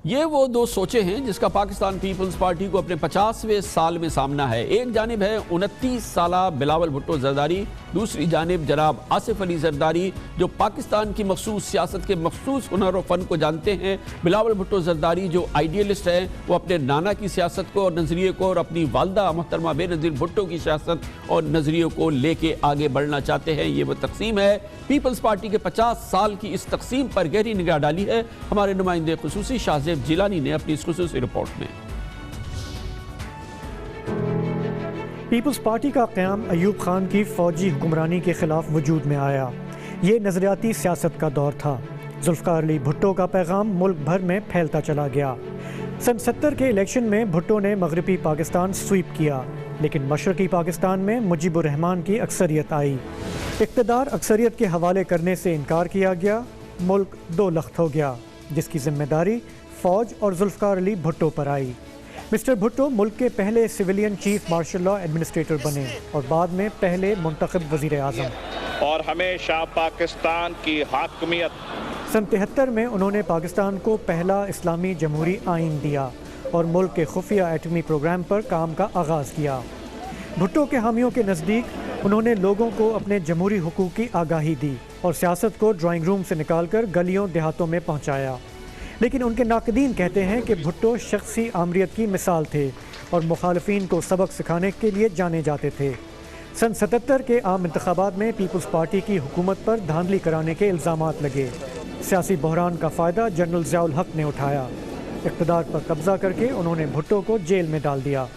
ये वो दो सोचे हैं जिसका पाकिस्तान पीपल्स पार्टी को अपने 50वें साल में सामना है। एक जानिब है 29 साला बिलावल भुट्टो जरदारी, दूसरी जानिब जनाब आसिफ अली जरदारी जो पाकिस्तान की मखसूस सियासत के मखसूस हुनर और फ़न को जानते हैं। बिलावल भुट्टो जरदारी जो आइडियलिस्ट हैं, वो अपने नाना की सियासत को और नज़रिए को और अपनी वालदा मोहतरमा बेनज़ीर भुट्टो की सियासत और नज़रिए को लेके आगे बढ़ना चाहते हैं। ये वो तकसीम है। पीपल्स पार्टी के 50 साल की इस तकसीम पर गहरी निगाह डाली है हमारे नुमाइंदे खुसूसी शाहजेब जिलानी ने अपनी इस खुसूसी रिपोर्ट में। पीपल्स पार्टी का क़याम अयूब खान की फ़ौजी हुक्मरानी के ख़िलाफ़ वजूद में आया। ये नज़रियाती सियासत का दौर था। जुल्फ़िकार अली भुट्टो का पैगाम मुल्क भर में फैलता चला गया। सन 70 के इलेक्शन में भुट्टो ने मगरबी पाकिस्तान स्वीप किया, लेकिन मशरक़ी पाकिस्तान में मुजीबुर रहमान की अक्सरियत आई। इक़्तिदार अक्सरियत के हवाले करने से इनकार किया गया। मुल्क दो लख्त हो गया, जिसकी जिम्मेदारी फ़ौज और जुल्फ़िकार अली भुट्टो पर आई। मिस्टर भुट्टो मुल्क के पहले civilian chief marshal law administrator बने और बाद में पहले मुंतखब वज़ीर आज़म, और हमेशा पाकिस्तान की हाकमियत। सन 73 में उन्होंने पाकिस्तान को पहला इस्लामी जमहूरी आइन दिया और मुल्क के खुफिया एटमी प्रोग्राम पर काम का आगाज़ किया। भुट्टो के हामियों के नज़दीक उन्होंने लोगों को अपने जमहूरी हुकूक की आगाही दी और सियासत को ड्राइंग रूम से निकालकर गलियों देहातों में पहुँचाया। लेकिन उनके नाक़दीन कहते हैं कि भुट्टो शख्सी आमरीत की मिसाल थे और मुखालफीन को सबक सिखाने के लिए जाने जाते थे। सन 77 के आम इंतखाबात में पीपल्स पार्टी की हुकूमत पर धांधली कराने के इल्ज़ामात लगे। सियासी बहरान का फ़ायदा जनरल ज़ियाउल हक ने उठाया। इक़्तिदार पर कब्ज़ा करके उन्होंने भुट्टो को जेल में डाल दिया।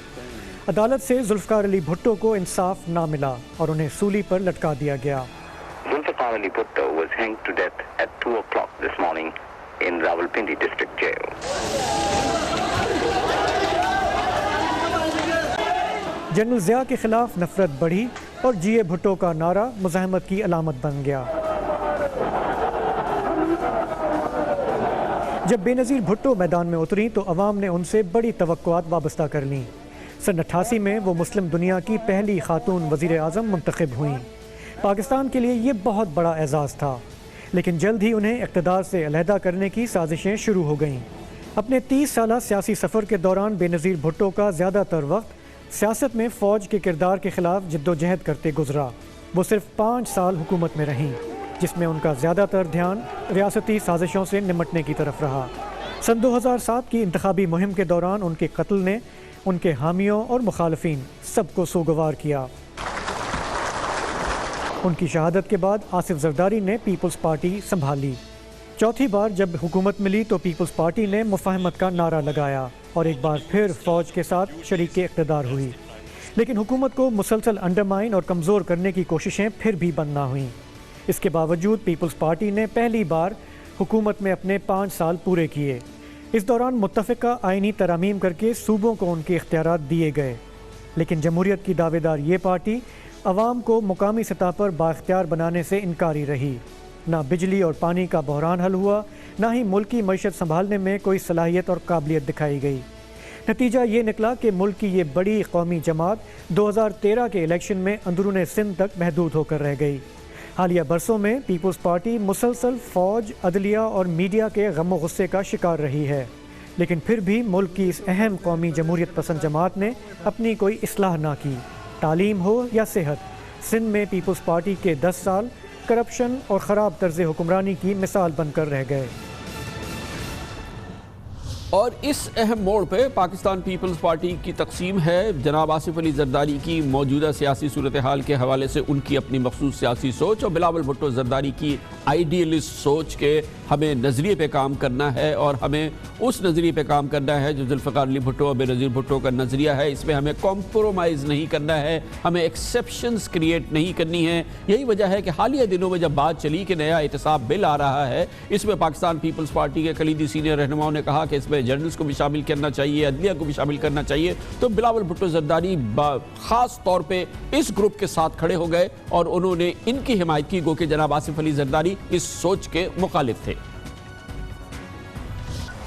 अदालत से जुल्फ़िकार अली भुट्टो को इंसाफ ना मिला और उन्हें सूली पर लटका दिया गया। Zulfikar Ali Bhutto was hanged to death at 2 o'clock this morning in Rawalpindi district jail. General Zia के खिलाफ नफरत बढ़ी और जीए भुट्टो का नारा मुज़ाहमत की अलामत बन गया। जब बेनज़ीर भुट्टो मैदान में उतरी तो अवाम ने उनसे बड़ी तवक्कुआत वाबस्ता कर लीं। सन 88 में वो मुस्लिम दुनिया की पहली खातून वज़ीर आज़म मुंतखब हुईं। पाकिस्तान के लिए ये बहुत बड़ा एजाज़ था, लेकिन जल्द ही उन्हें इक़्तिदार से अलहदा करने की साजिशें शुरू हो गईं। अपने 30 साला सियासी सफ़र के दौरान बेनज़ीर भुट्टो का ज़्यादातर वक्त सियासत में फ़ौज के किरदार के ख़िलाफ़ जद्दोजहद करते गुजरा। वो सिर्फ 5 साल हुकूमत में रहीं, जिसमें उनका ज़्यादातर ध्यान रियासती साजिशों से निमटने की तरफ रहा। सन 2007 की इंतखाबी मुहिम के दौरान उनके कत्ल ने उनके हामियों और मुखालफीन सबको सोगवार किया। उनकी शहादत के बाद आसिफ जरदारी ने पीपल्स पार्टी संभाली। चौथी बार जब हुकूमत मिली तो पीपल्स पार्टी ने मुफाहमत का नारा लगाया। और एक बार फिर फ़ौज के साथ शरीक इक़्तिदार हुई। लेकिन हुकूमत को मुसलसल अंडरमाइन और कमज़ोर करने की कोशिशें फिर भी बंद ना हुईं। इसके बावजूद पीपल्स पार्टी ने पहली बार हुकूमत में अपने 5 साल पूरे किए। इस दौरान मुत्तफ़िका आइनी तरामीम करके सूबों को उनके इख्तियारात दिए गए। लेकिन जमहूरियत की दावेदार ये पार्टी अवाम को मुकामी सतह पर बाख्तियार बनाने से इनकारी रही। ना बिजली और पानी का बहरान हल हुआ, ना ही मुल्क की मईशत संभालने में कोई सलाहियत और काबिलियत दिखाई गई। नतीजा ये निकला कि मुल्क की ये बड़ी कौमी जमात 2013 के इलेक्शन में अंदरूने सिंध तक महदूद होकर रह गई। हालिया बरसों में पीपल्स पार्टी मुसलसल फ़ौज, अदलिया और मीडिया के गम गुस्से का शिकार रही है। लेकिन फिर भी मुल्क की इस अहम कौमी जमहूरियत पसंद जमात ने अपनी कोई इस्लाह ना की। तालीम हो या सेहत, सिंध में पीपल्स पार्टी के 10 साल करप्शन और ख़राब तर्ज़ हुक्मरानी की मिसाल बनकर रह गए। और इस अहम मोड़ पे पाकिस्तान पीपल्स पार्टी की तकसीम है। जनाब आसिफ अली जरदारी की मौजूदा सियासी सूरत हाल के हवाले से उनकी अपनी मखसूस सियासी सोच और बिलावल भुट्टो जरदारी की आइडियलिस्ट सोच के हमें नज़रिए पे काम करना है और हमें उस नज़रिए पे काम करना है जो जुल्फ़िकार अली भुट्टो और बेनज़ीर भुट्टो का नज़रिया है। इसमें हमें कॉम्प्रोमाइज़ नहीं करना है, हमें एक्सेप्शंस क्रिएट नहीं करनी है। यही वजह है कि हालिया दिनों में जब बात चली कि नया एहतसाब बिल आ रहा है, इसमें पाकिस्तान पीपल्स पार्टी के कलीदी सीनियर रहनुमाओं ने कहा कि इसमें जर्नलिस्ट को भी शामिल करना चाहिए, अदलिया को भी शामिल करना चाहिए। तो बिलावल भुट्टो जरदारी खास तौर पे इस ग्रुप के साथ खड़े हो गए और उन्होंने इनकी हिमायत की, गो कि जनाब आसिफ अली जरदारी इस सोच के मुखालिफ थे।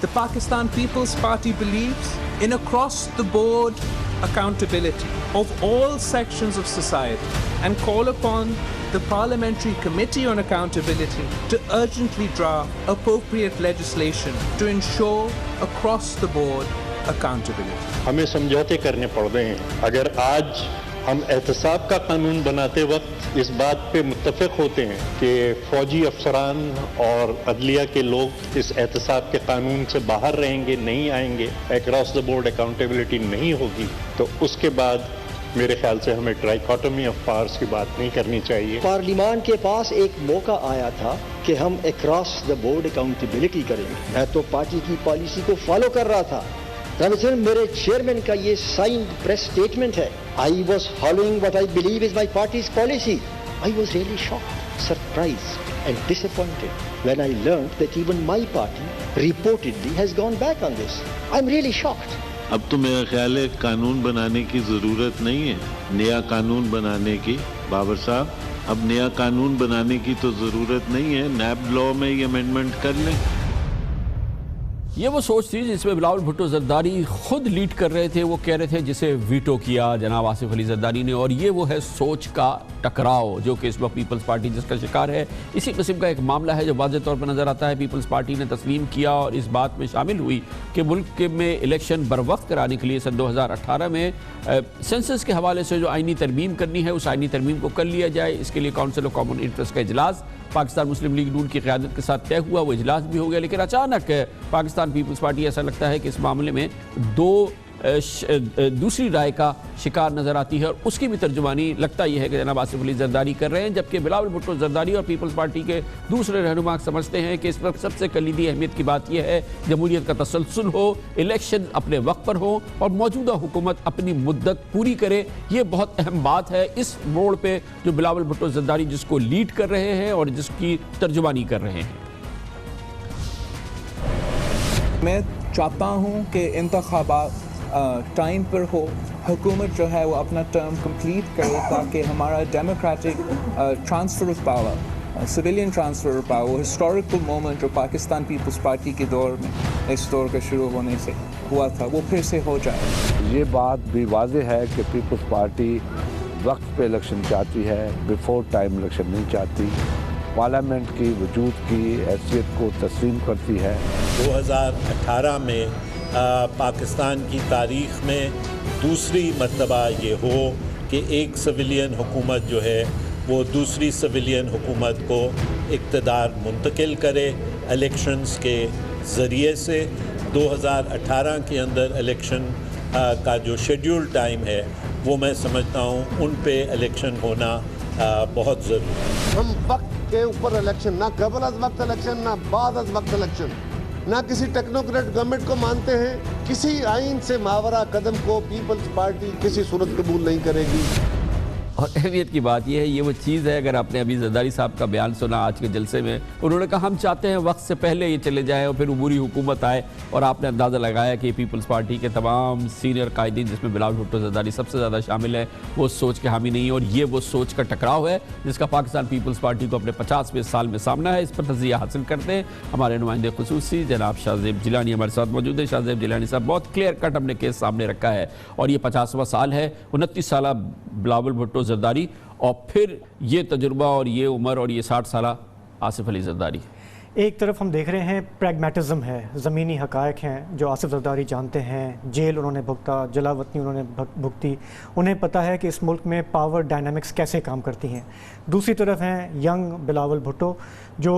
The Pakistan People's Party believes in across-the-board accountability of all sections of society and call upon the Parliamentary Committee on Accountability to urgently draft appropriate legislation to ensure across-the-board accountability. हमें समझौते करने पड़ रहे हैं। अगर आज हम एहतसाब का कानून बनाते वक्त इस बात पे मुत्तफिक होते हैं कि फौजी अफसरान और अदलिया के लोग इस एहतसाब के कानून से बाहर रहेंगे, नहीं आएंगे, अक्रॉस द बोर्ड अकाउंटेबिलिटी नहीं होगी, तो उसके बाद मेरे ख्याल से हमें ट्राइकोटमी ऑफ पावर्स की बात नहीं करनी चाहिए। पार्लियामान के पास एक मौका आया था कि हम अक्रॉस द बोर्ड अकाउंटेबिलिटी करेंगे। मैं तो पार्टी की पॉलिसी को फॉलो कर रहा था। मेरे चेयरमैन का ये साइंड प्रेस स्टेटमेंट है। I was following what I believe is my parties policy. I was really shocked, surprised and disappointed when I learned that even my party reportedly has gone back on this. I am really shocked. अब तो मेरा ख्याल है कानून बनाने की ज़रूरत नहीं है, नया कानून बनाने की। बाबर साहब, अब नया कानून बनाने की तो ज़रूरत नहीं है, नैब लॉ में ये अमेंडमेंट कर लें। ये वो सोच थी जिसमें बिलावल भुट्टो जरदारी खुद लीड कर रहे थे। वो कह रहे थे जिसे वीटो किया जनाब आसिफ अली जरदारी ने, और ये वो है सोच का टकराव जो कि इस वक्त पीपल्स पार्टी जिसका शिकार है। इसी किस्म का एक मामला है जो वाज़ेह तौर पर नज़र आता है। पीपल्स पार्टी ने तस्लीम किया और इस बात में शामिल हुई कि मुल्क में इलेक्शन बर वक्त कराने के लिए सन 2018 में सेंसस के हवाले से जो आइनी तरमीम करनी है उस आइनी तरमीम को कर लिया जाए। इसके लिए काउंसिल ऑफ कॉमन इंटरेस्ट का इजलास पाकिस्तान मुस्लिम लीग नून की क़यादत के साथ तय हुआ। वो इजलास भी हो गया, लेकिन अचानक पाकिस्तान पीपल्स पार्टी ऐसा लगता है कि इस मामले में दूसरी राय का शिकार नज़र आती है और उसकी भी तर्जुमानी लगता यह है कि जनाब आसिफ अली जरदारी कर रहे हैं। जबकि बिलावल भुट्टो जरदारी और पीपल्स पार्टी के दूसरे रहनुमा समझते हैं कि इस वक्त सबसे कलीदी अहमियत की बात यह है जमहूरियत का तसलसल हो, इलेक्शन अपने वक्त पर हो और मौजूदा हुकूमत अपनी मुद्दत पूरी करे। ये बहुत अहम बात है इस मोड़ पर जो बिलावल भुट्टो जरदारी जिसको लीड कर रहे हैं और जिसकी तर्जुमानी कर रहे हैं। मैं चाहता हूँ कि इंतखाबात टाइम पर हो, हुकूमत जो है वो अपना टर्म कंप्लीट करे ताकि हमारा democratic transfer of power, civilian transfer of power, historical moment जो पाकिस्तान पीपल्स पार्टी के दौर में इस दौर का शुरू होने से हुआ था वो फिर से हो जाए। ये बात भी वाज़ेह है कि पीपल्स पार्टी वक्त पे इलेक्शन चाहती है, बिफोर टाइम इलेक्शन नहीं चाहती। पार्लियामेंट की वजूद की हैसियत को तस्लीम करती है। 2018 में पाकिस्तान की तारीख़ में दूसरी मर्तबा ये हो कि एक सिविलियन हुकूमत जो है वो दूसरी सिविलियन हुकूमत को इक़्तिदार मुंतकिल करे इलेक्शंस के ज़रिए से। 2018 के अंदर इलेक्शन का जो शेड्यूल टाइम है वो मैं समझता हूँ उन पे इलेक्शन होना बहुत ज़रूरी है। हम वक्त के ऊपर इलेक्शन, ना कबल अज वक्त इलेक्शन, ना बाद अज वक्त इलेक्शन, ना किसी टेक्नोक्रेट गवर्नमेंट को मानते हैं किसी आइन से मावरा कदम को पीपल्स पार्टी किसी सूरत कबूल नहीं करेगी। और अहमियत की बात यह है, ये वो चीज़ है, अगर आपने अभी जरदारी साहब का बयान सुना आज के जलसे में, उन्होंने कहा हम चाहते हैं वक्त से पहले ये चले जाएं और फिर उबूरी हुकूमत आए। और आपने अंदाज़ा लगाया कि पीपल्स पार्टी के तमाम सीनियर कायदीन, जिसमें बिलावल भुट्टो जरदारी सबसे ज़्यादा शामिल है, वो सोच के हामी नहीं है। और ये वो सोच का टकराव है जिसका पाकिस्तान पीपल्स पार्टी को अपने 50वें साल में सामना है। इस पर तज़किया हासिल करते हैं हमारे नुमाइंदे खुसूसी जनाब शाहज़ेब जिलानी हमारे साथ मौजूद है। शाहज़ेब जिलानी साहब, बहुत क्लियर कट हमने केस सामने रखा है और ये 50वां साल है, 29 साल बिलावल भुट्टो जरदारी, और फिर ये तजुर्बा और ये उम्र और ये 60 साल आसिफ अली जरदारी। एक तरफ हम देख रहे हैं प्रैग्मेटिज्म है, ज़मीनी हक़ाइक़ हैं जो आसिफ जरदारी जानते हैं, जेल उन्होंने भुगता, जलावतनी उन्होंने भुगती, उन्हें पता है कि इस मुल्क में पावर डायनामिक्स कैसे काम करती हैं। दूसरी तरफ हैं यंग बिलावल भुट्टो जो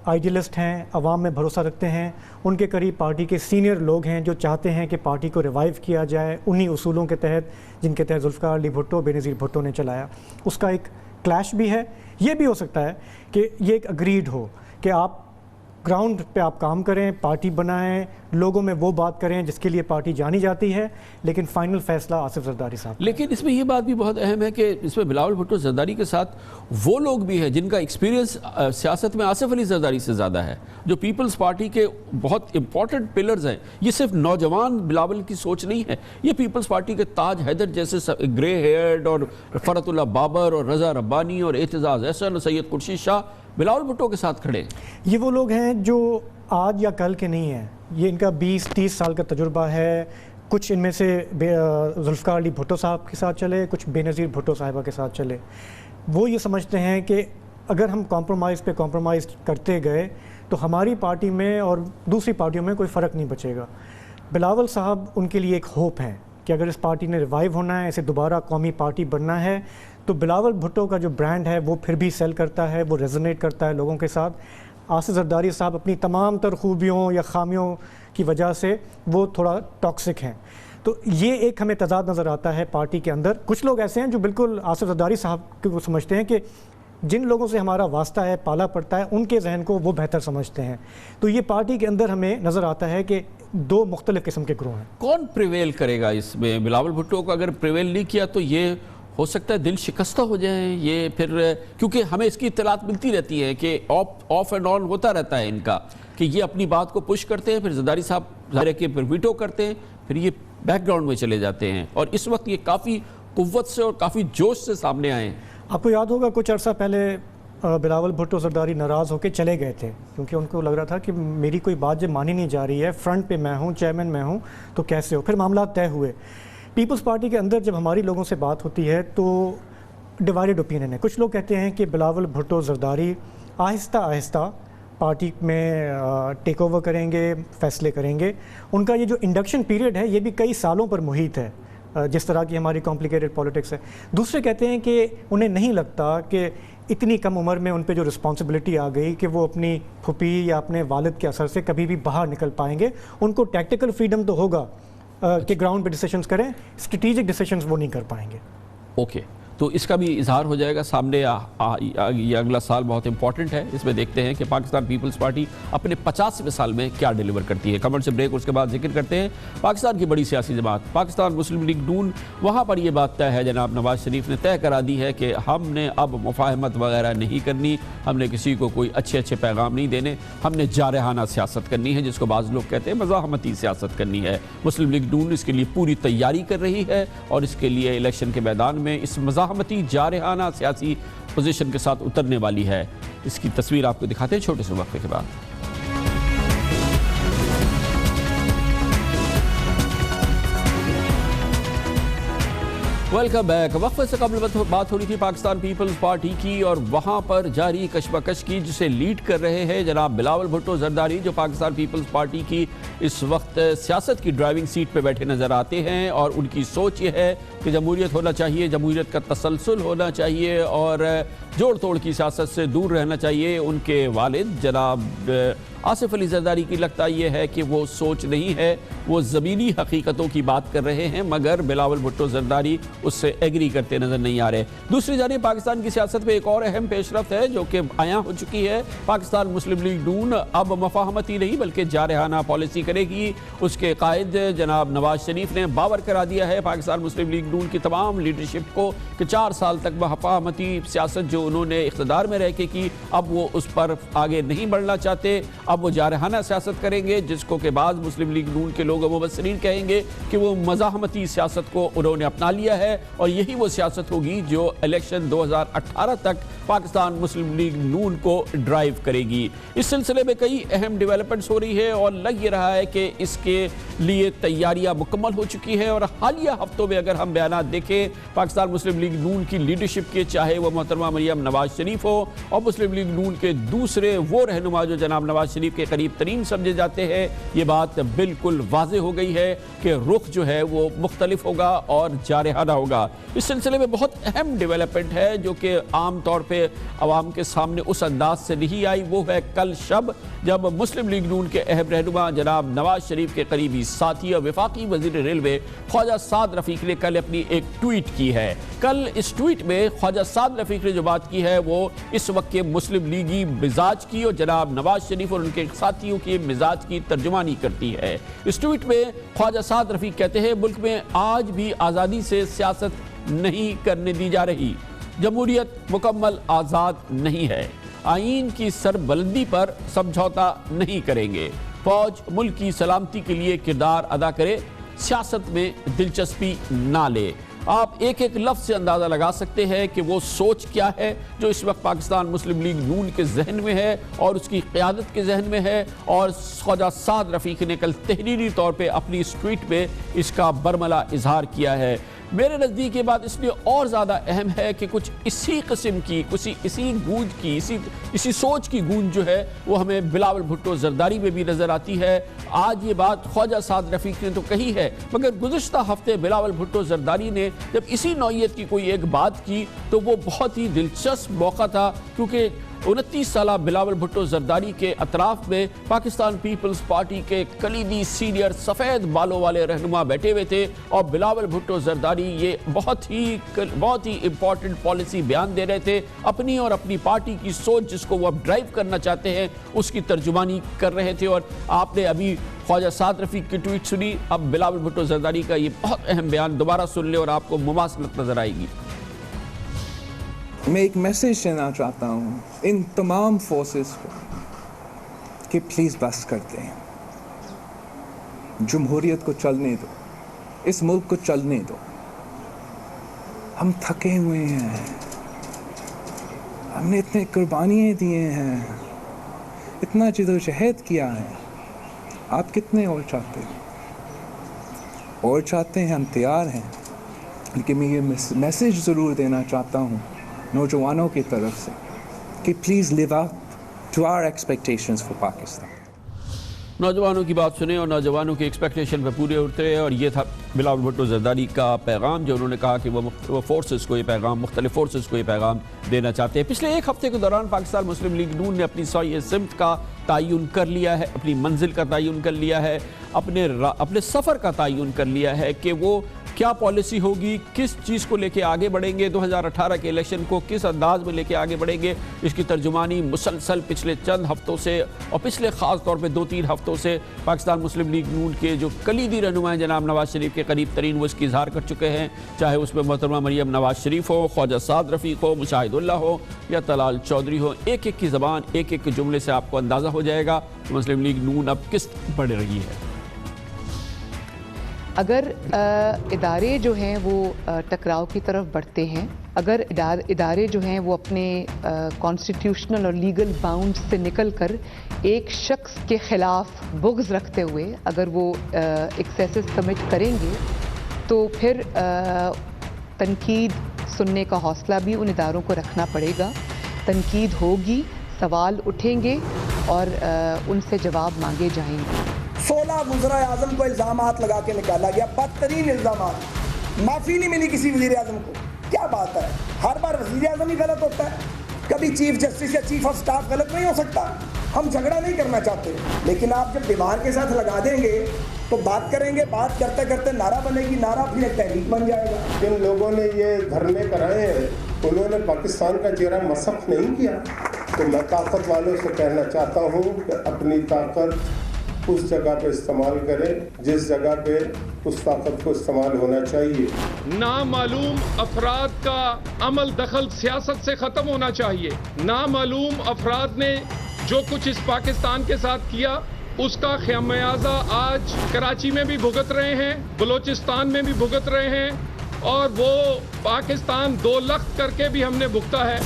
आइडियलिस्ट हैं, अवाम में भरोसा रखते हैं, उनके करीब पार्टी के सीनियर लोग हैं जो चाहते हैं कि पार्टी को रिवाइव किया जाए उन्हीं उसूलों के तहत जिनके तहत जुल्फ़िकार अली भुट्टो, बेनज़ीर भुट्टो ने चलाया। उसका एक क्लैश भी है। ये भी हो सकता है कि ये एक अग्रीड हो कि आप ग्राउंड पे आप काम करें, पार्टी बनाएं, लोगों में वो बात करें जिसके लिए पार्टी जानी जाती है, लेकिन फाइनल फैसला आसिफ जरदारी साहब। लेकिन इसमें ये बात भी बहुत अहम है कि इसमें बिलावल भुट्टो जरदारी के साथ वो लोग भी हैं जिनका एक्सपीरियंस सियासत में आसिफ अली जरदारी से ज़्यादा है, जो पीपल्स पार्टी के बहुत इंपॉर्टेंट पिलर्स हैं। ये सिर्फ नौजवान बिलावल की सोच नहीं है, ये पीपल्स पार्टी के ताज हैदर जैसे ग्रे हेयर्ड और फरतुल्लाह बाबर और रज़ा रब्बानी और एतजाज़ एहसन और सैयद खुर्शीद शाह बिलावल भुट्टो के साथ खड़े। ये वो लोग हैं जो आज या कल के नहीं हैं, ये इनका 20-30 साल का तजुर्बा है। कुछ इनमें से जुल्फ़िकार अली भुट्टो साहब के साथ चले, कुछ बेनज़ीर भुट्टो साहिबा के साथ चले। वो ये समझते हैं कि अगर हम कॉम्प्रोमाइज़ पे कॉम्प्रोमाइज़ करते गए तो हमारी पार्टी में और दूसरी पार्टियों में कोई फ़र्क नहीं बचेगा। बिलावल साहब उनके लिए एक होप है कि अगर इस पार्टी ने रिवाइव होना है, इसे दोबारा कौमी पार्टी बनना है, तो बिलावल भुट्टो का जो ब्रांड है वो फिर भी सेल करता है, वो रेजोनेट करता है लोगों के साथ। आसिफ जरदारी साहब अपनी तमाम तर खूबियों या खामियों की वजह से वो थोड़ा टॉक्सिक हैं। तो ये एक हमें तजाद नज़र आता है पार्टी के अंदर। कुछ लोग ऐसे हैं जो बिल्कुल आसिफ जरदारी साहब को समझते हैं कि जिन लोगों से हमारा वास्ता है, पाला पड़ता है, उनके जहन को वो बेहतर समझते हैं। तो ये पार्टी के अंदर हमें नज़र आता है कि दो मुख्तलिफ किस्म के ग्रोह हैं। कौन प्रिवेल करेगा इसमें? बिलावल भुट्टो को अगर प्रिवेल नहीं किया तो ये हो सकता है दिल शिकस्ता हो जाए ये फिर, क्योंकि हमें इसकी इत्तलात मिलती रहती है कि ऑफ एंड ऑन होता रहता है इनका, कि ये अपनी बात को पुश करते हैं, फिर जरदारी साहब ज़ाहिर के फिर वीटो करते हैं, फिर ये बैकग्राउंड में चले जाते हैं। और इस वक्त ये काफ़ी कुव्वत से और काफ़ी जोश से सामने आए हैं। आपको याद होगा कुछ अर्सा पहले बिलावल भुट्टो जरदारी नाराज़ होकर चले गए थे, क्योंकि उनको लग रहा था कि मेरी कोई बात जब मानी नहीं जा रही है, फ्रंट पे मैं हूँ, चेयरमैन मैं हूँ, तो कैसे हो। फिर मामला तय हुए। पीपल्स पार्टी के अंदर जब हमारी लोगों से बात होती है तो डिवाइडेड ओपिनियन है। कुछ लोग कहते हैं कि बिलावल भुट्टो जरदारी आहिस्ता आहिस्ता पार्टी में टेक ओवर करेंगे, फैसले करेंगे। उनका ये जो इंडक्शन पीरियड है ये भी कई सालों पर मुहित है, जिस तरह की हमारी कॉम्प्लिकेटेड पॉलिटिक्स है। दूसरे कहते हैं कि उन्हें नहीं लगता कि इतनी कम उम्र में उन पे जो रिस्पॉन्सिबिलिटी आ गई कि वो अपनी फुपी या अपने वालिद के असर से कभी भी बाहर निकल पाएंगे। उनको टैक्टिकल फ्रीडम तो होगा कि ग्राउंड पे डिसीजंस करें, स्ट्रेटेजिक डिसीजंस वो नहीं कर पाएंगे। ओके, तो इसका भी इजहार हो जाएगा सामने। ये अगला साल बहुत इंपॉर्टेंट है, इसमें देखते हैं कि पाकिस्तान पीपल्स पार्टी अपने 50वें साल में क्या डिलीवर करती है। कमेंट से ब्रेक, उसके बाद जिक्र करते हैं पाकिस्तान की बड़ी सियासी जमात पाकिस्तान मुस्लिम लीग नून। वहाँ पर यह बात तय है, जनाब नवाज शरीफ ने तय करा दी है कि हमने अब मुफाहमत वगैरह नहीं करनी, हमने किसी को कोई अच्छे पैगाम नहीं देने, हमने जारहाना सियासत करनी है, जिसको बाज़ लोग कहते हैं मज़ाहमती सियासत करनी है। मुस्लिम लीग नून इसके लिए पूरी तैयारी कर रही है और इसके लिए इलेक्शन के मैदान में इस मज़ाहमती जारहाना सियासी पोजीशन के साथ उतरने वाली है। इसकी तस्वीर आपको दिखाते हैं छोटे से वक्फे के बाद। Welcome back. वक्फे से कबल बात हो रही थी पाकिस्तान पीपल्स पार्टी की और वहाँ पर जारी कशमकश की, जिसे लीड कर रहे हैं जनाब बिलावल भुट्टो जरदारी, जो पाकिस्तान पीपल्स पार्टी की इस वक्त सियासत की ड्राइविंग सीट पे बैठे नज़र आते हैं। और उनकी सोच ये है कि जमहूरियत होना चाहिए, जमहूरियत का तसलसल होना चाहिए और जोड़ तोड़ की सियासत से दूर रहना चाहिए। उनके वालिद जनाब आसिफ अली जरदारी की लगता यह है कि वो सोच नहीं है, वो ज़मीनी हकीकतों की बात कर रहे हैं, मगर बिलावल भुट्टो जरदारी उससे एग्री करते नजर नहीं आ रहे। दूसरी जानिब पाकिस्तान की सियासत में एक और अहम पेशरफ्त है जो कि आया हो चुकी है। पाकिस्तान मुस्लिम लीग नून अब मफाहमती नहीं बल्कि जारहाना पॉलिसी करेगी। उसके कायद जनाब नवाज शरीफ ने बावर करा दिया है पाकिस्तान मुस्लिम लीग नून की तमाम लीडरशिप को कि 4 साल तक मफाहमती सियासत जो उन्होंने इख्तिदार में रह के की, अब वो उस पर आगे नहीं बढ़ना चाहते। अब वो जारहाना सियासत करेंगे, जिसको के बाद मुस्लिम लीग नून के लोग मुबस्सिरीन कहेंगे कि वो मज़ाहमती सियासत को उन्होंने अपना लिया है और यही वो सियासत होगी जो इलेक्शन 2018 तक पाकिस्तान मुस्लिम लीग नून को ड्राइव करेगी। इस सिलसिले में कई अहम डेवलपमेंट्स हो रही है और लग ये रहा है कि इसके लिए तैयारियां मुकम्मल हो चुकी है। और हालिया हफ्तों में अगर हम बयान देखें पाकिस्तान मुस्लिम लीग नून की लीडरशिप के, चाहे वह मोहतरमा मरियम नवाज शरीफ हो और मुस्लिम लीग नून के दूसरे वो रहनुमा जो जनाब नवाज शरीफ के करीब तरीन समझे जाते हैं, ये बात बिल्कुल वाज़े हो गई है कि रुख जो है वो मुख्तलिफ होगा और जारहाना होगा। इस सिलसिले में बहुत अहम डेवलपमेंट है जो कि आम तौर पे अवाम के सामने उस अंदाज से नहीं आई। वो है कल शब जब मुस्लिम लीग नून के अहम रहनुमा जनाब नवाज शरीफ के करीबी साथी और वफाकी वज़ीर रेलवे ख्वाजा साद रफ़ीक ने कल अपनी एक ट्वीट की है। कल इस ट्वीट में ख्वाजा साद रफ़ीक ने जो बात की है वो इस वक्त के मुस्लिम लीगी मिजाज की और जनाब नवाज शरीफ और उनके साथियों के मिजाज की तर्जुमानी करती है। इस ट्वीट में ख्वाजा साद रफ़ीक कहते हैं, मुल्क में आज भी आज़ादी से सियासत नहीं करने दी जा रही, जमहूरियत मुकम्मल आज़ाद नहीं है, आईन की सरबलंदी पर समझौता नहीं करेंगे, फौज मुल्क की सलामती के लिए किरदार अदा करे, सियासत में दिलचस्पी ना ले। आप एक एक लफ्ज़ से अंदाज़ा लगा सकते हैं कि वो सोच क्या है जो इस वक्त पाकिस्तान मुस्लिम लीग नून के जहन में है और उसकी क़यादत के जहन में है। और ख्वाजा साद रफ़ीक ने कल तहरीरी तौर पे अपनी इस ट्वीट में इसका बरमला इजहार किया है। मेरे नज़दीक ये बात इसलिए और ज़्यादा अहम है कि कुछ इसी किस्म की इसी गूंज की इसी सोच की गूंज जो है वो हमें बिलावल भुट्टो जरदारी में भी नज़र आती है। आज ये बात ख्वाजा साद रफ़ीक ने तो कही है, मगर गुज़श्ता हफ्ते बिलावल भुट्टो जरदारी ने जब इसी नौइयत की कोई एक बात की तो वो बहुत ही दिलचस्प मौका था, क्योंकि 29 साला बिलावल भुट्टो जरदारी के अतराफ में पाकिस्तान पीपल्स पार्टी के कलीदी सीनियर सफ़ेद बालों वाले रहनुमा बैठे हुए थे और बिलावल भुट्टो जरदारी ये बहुत ही इंपॉर्टेंट पॉलिसी बयान दे रहे थे। अपनी और अपनी पार्टी की सोच जिसको वो अब ड्राइव करना चाहते हैं उसकी तर्जुमानी कर रहे थे। और आपने अभी ख्वाजा साद रफ़ीक की ट्वीट सुनी, अब बिलावल भुट्टो जरदारी का ये बहुत अहम बयान दोबारा सुन ले और आपको मुमासलत नजर आएगी। मैं एक मैसेज देना चाहता हूँ इन तमाम फोर्सेस को कि प्लीज़ बस कर दें, जमहूरियत को चलने दो, इस मुल्क को चलने दो। हम थके हुए हैं, हमने इतने कुर्बानियाँ दिए हैं, इतना जिदोजहद किया है। आप कितने और चाहते हैं? और चाहते हैं, हम तैयार हैं, लेकिन मैं ये मैसेज ज़रूर देना चाहता हूँ नौजवानों की तरफ से कि please live up to our expectations for Pakistan. नौजवानों की बात सुने और नौजवानों की एक्सपेक्टेशन पे पूरे उतरे। और ये था बिलावल भुट्टो जरदारी का पैगाम जो उन्होंने कहा कि वो फोर्सेस को ये पैगाम, मुख्तलिफ फोर्सेस को ये पैगाम देना चाहते हैं। पिछले एक हफ्ते के दौरान पाकिस्तान मुस्लिम लीग नून ने अपनी सॉई सिमत का तयन कर लिया है, अपनी मंजिल का तयन कर लिया है, अपने सफ़र का तयन कर लिया है कि वो क्या पॉलिसी होगी, किस चीज़ को लेके आगे बढ़ेंगे, 2018 के इलेक्शन को किस अंदाज में लेके आगे बढ़ेंगे। इसकी तर्जुमानी मुसलसल पिछले चंद हफ्तों से और पिछले ख़ास तौर पे 2-3 हफ्तों से पाकिस्तान मुस्लिम लीग नून के जो कलीदी रहनुमा जनाब नवाज शरीफ के करीब तरीन वो इसकी इजहार कर चुके हैं, चाहे उसमें मोहतरमा मरियम नवाज शरीफ हो, ख्वाजा साद रफ़ीक हो, मुशाहिदुल्लाह हो या तलाल चौधरी हो। एक एक की ज़बान, एक एक के जुमले से आपको अंदाज़ा हो जाएगा मुस्लिम लीग नून अब किस बढ़ रही है। अगर इदारे जो हैं वो टकराव की तरफ बढ़ते हैं, अगर इदारे जो हैं वो अपने कॉन्स्टिट्यूशनल और लीगल बाउंड से निकल कर एक शख्स के ख़िलाफ़ बुग़्ज़ रखते हुए अगर वो एक्सेसेस कमिट करेंगे तो फिर तनकीद सुनने का हौसला भी उन इदारों को रखना पड़ेगा। तनकीद होगी, सवाल उठेंगे और उनसे जवाब मांगे जाएंगे। 16 वज़ीर आज़म को इल्ज़ामात लगा के निकाला गया, बदतरीन इल्ज़ामात, माफ़ी नहीं मिली किसी वज़ीर आज़म को। क्या बात है, हर बार वज़ीर आज़म ही गलत होता है, कभी चीफ जस्टिस या चीफ ऑफ स्टाफ गलत नहीं हो सकता? हम झगड़ा नहीं करना चाहते, लेकिन आप जब दीवार के साथ लगा देंगे तो बात करेंगे, बात करते करते नारा बनेगी, नारा फिर एक तहरीक बन जाएगा। जिन लोगों ने ये धरने कराए हैं उन्होंने पाकिस्तान का चेहरा मसख नहीं किया, तो मैं ताकत वालों से कहना चाहता हूँ कि अपनी ताकत उस जगह पे इस्तेमाल करें जिस जगह पे उस ताकत को इस्तेमाल होना चाहिए। नामालूम अफराद का अमल दखल सियासत से ख़त्म होना चाहिए। नामालूम अफराद ने जो कुछ इस पाकिस्तान के साथ किया उसका खमियाजा आज कराची में भी भुगत रहे हैं, बलोचिस्तान में भी भुगत रहे हैं, और वो पाकिस्तान दो लख्त करके भी हमने भुगता है।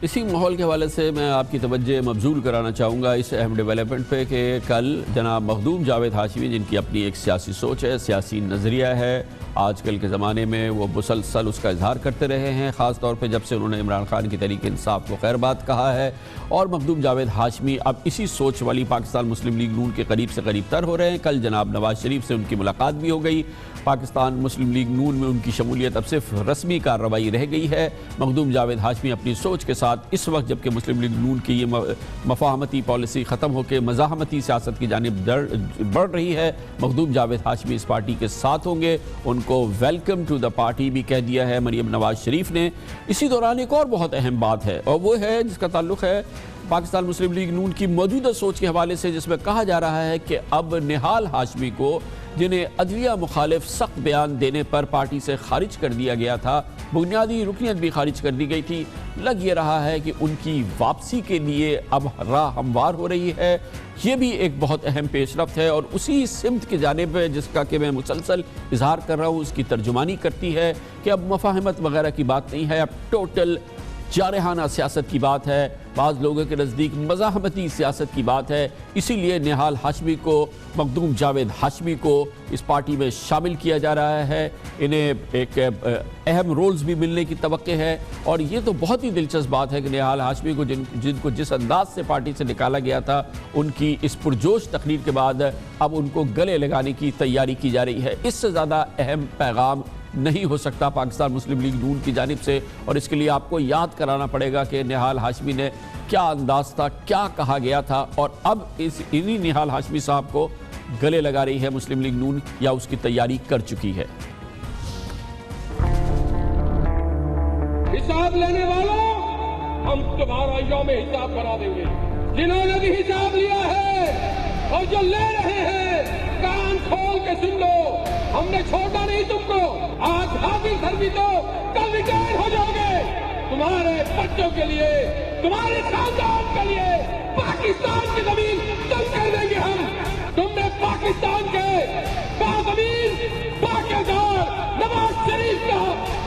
इसी माहौल के हवाले से मैं आपकी तवज्जो मबजूल कराना चाहूँगा इस अहम डेवलपमेंट पे कि कल जनाब मखदूम जावेद हाशमी, जिनकी अपनी एक सियासी सोच है, सियासी नज़रिया है, आजकल के ज़माने में वो मुसलसल उसका इजहार करते रहे हैं, ख़ास तौर पे जब से उन्होंने इमरान खान की तहरीक इंसाफ को खैर बात कहा है। और मखदूम जावेद हाशमी अब इसी सोच वाली पाकिस्तान मुस्लिम लीग नून के करीब से करीब तर हो रहे हैं। कल जनाब नवाज शरीफ से उनकी मुलाकात भी हो गई। पाकिस्तान मुस्लिम लीग नून में उनकी शमूलियत अब सिर्फ रस्मी कार्रवाई रह गई है। मखदूम जावेद हाशमी अपनी सोच के साथ इस वक्त, जबकि मुस्लिम लीग नून की ये मफाहमती पॉलिसी ख़त्म होकर मज़ाहमती सियासत की जानिब बढ़ रही है, मखदूम जावेद हाशमी इस पार्टी के साथ होंगे। उनको वेलकम टू द पार्टी भी कह दिया है मरियम नवाज शरीफ ने। इसी दौरान एक और बहुत अहम बात है, और वो है जिसका ताल्लुक़ है पाकिस्तान मुस्लिम लीग नून की मौजूदा सोच के हवाले से, जिसमें कहा जा रहा है कि अब निहाल हाशमी को, जिन्हें अदलिया मुखालिफ सख्त बयान देने पर पार्टी से खारिज कर दिया गया था, बुनियादी रुकनियत भी खारिज कर दी गई थी, लग ये रहा है कि उनकी वापसी के लिए अब राह हमवार हो रही है। ये भी एक बहुत अहम पेशरफ्त है और उसी सिमत की जानिब जिसका कि मैं मुसलसल इजहार कर रहा हूँ, उसकी तर्जुमानी करती है कि अब मफाहमत वगैरह की बात नहीं है, अब टोटल जारहाना सियासत की बात है, बाज़ लोगों के नज़दीक मज़ाहमती सियासत की बात है। इसीलिए निहाल हाशमी को, मखदूम जावेद हाशमी को इस पार्टी में शामिल किया जा रहा है। इन्हें एक अहम रोल्स भी मिलने की तवक्के है। और ये तो बहुत ही दिलचस्प बात है कि निहाल हाशमी को जिनको जिस अंदाज से पार्टी से निकाला गया था, उनकी इस पुरजोश तकरीर के बाद अब उनको गले लगाने की तैयारी की जा रही है। इससे ज़्यादा अहम पैगाम नहीं हो सकता पाकिस्तान मुस्लिम लीग नून की जानिब से। और इसके लिए आपको याद कराना पड़ेगा कि निहाल हाशमी ने क्या अंदाज था, क्या कहा गया था, और अब इन्हीं निहाल हाशमी साहब को गले लगा रही है मुस्लिम लीग नून, या उसकी तैयारी कर चुकी है। हिसाब लेने वालों, हम तुम्हारा यौम हिसाब करा देंगे। जिन्होंने भी हिसाब लिया है और जो ले रहे हैं, कान खोल के सुन लो, हमने छोड़ा नहीं तुमको। आज हाजिर सर भी तो कल रिटायर हो जाओगे। तुम्हारे बच्चों के लिए, तुम्हारे खानदान के लिए पाकिस्तान की जमीन तंग कर देंगे हम। तुमने पाकिस्तान के बाज़मीन पाकिस्तान नवाज शरीफ का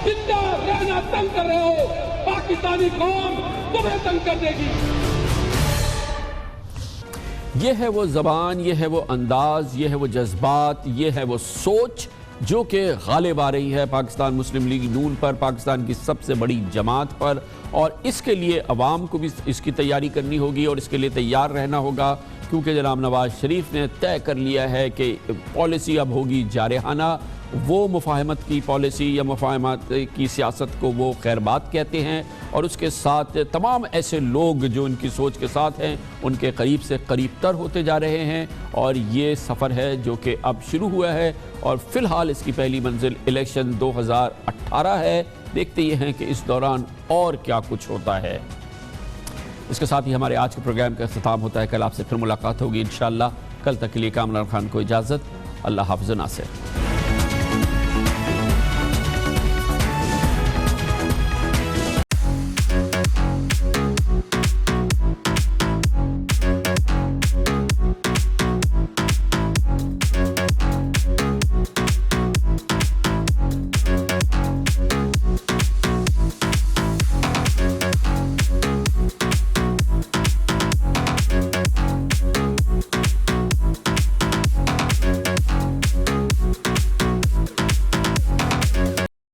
जिंदा रहना तंग कर रहे हो। पाकिस्तानी कौम तुम्हें तंग कर देगी। ये है वो ज़बान, ये है वो अंदाज़, ये है वो जज्बात, ये है वो सोच जो कि गालिब आ रही है पाकिस्तान मुस्लिम लीग नून पर, पाकिस्तान की सबसे बड़ी जमात पर। और इसके लिए अवाम को भी इसकी तैयारी करनी होगी और इसके लिए तैयार रहना होगा, क्योंकि जनाब नवाज शरीफ ने तय कर लिया है कि पॉलिसी अब होगी जारहाना। वो मुफाहमत की पॉलिसी या मुफाहमत की सियासत को वो खैरबात कहते हैं, और उसके साथ तमाम ऐसे लोग जो उनकी सोच के साथ हैं उनके करीब से करीब तर होते जा रहे हैं। और ये सफ़र है जो कि अब शुरू हुआ है, और फ़िलहाल इसकी पहली मंजिल इलेक्शन 2018 है। देखते ये हैं कि इस दौरान और क्या कुछ होता है। इसके साथ ही हमारे आज के प्रोग्राम का इख्तिताम होता है। कल आपसे फिर मुलाकात होगी इंशाअल्लाह। कल तक के लिए कामरान खान को इजाज़त। अल्लाह हाफ़िज़ नासिर।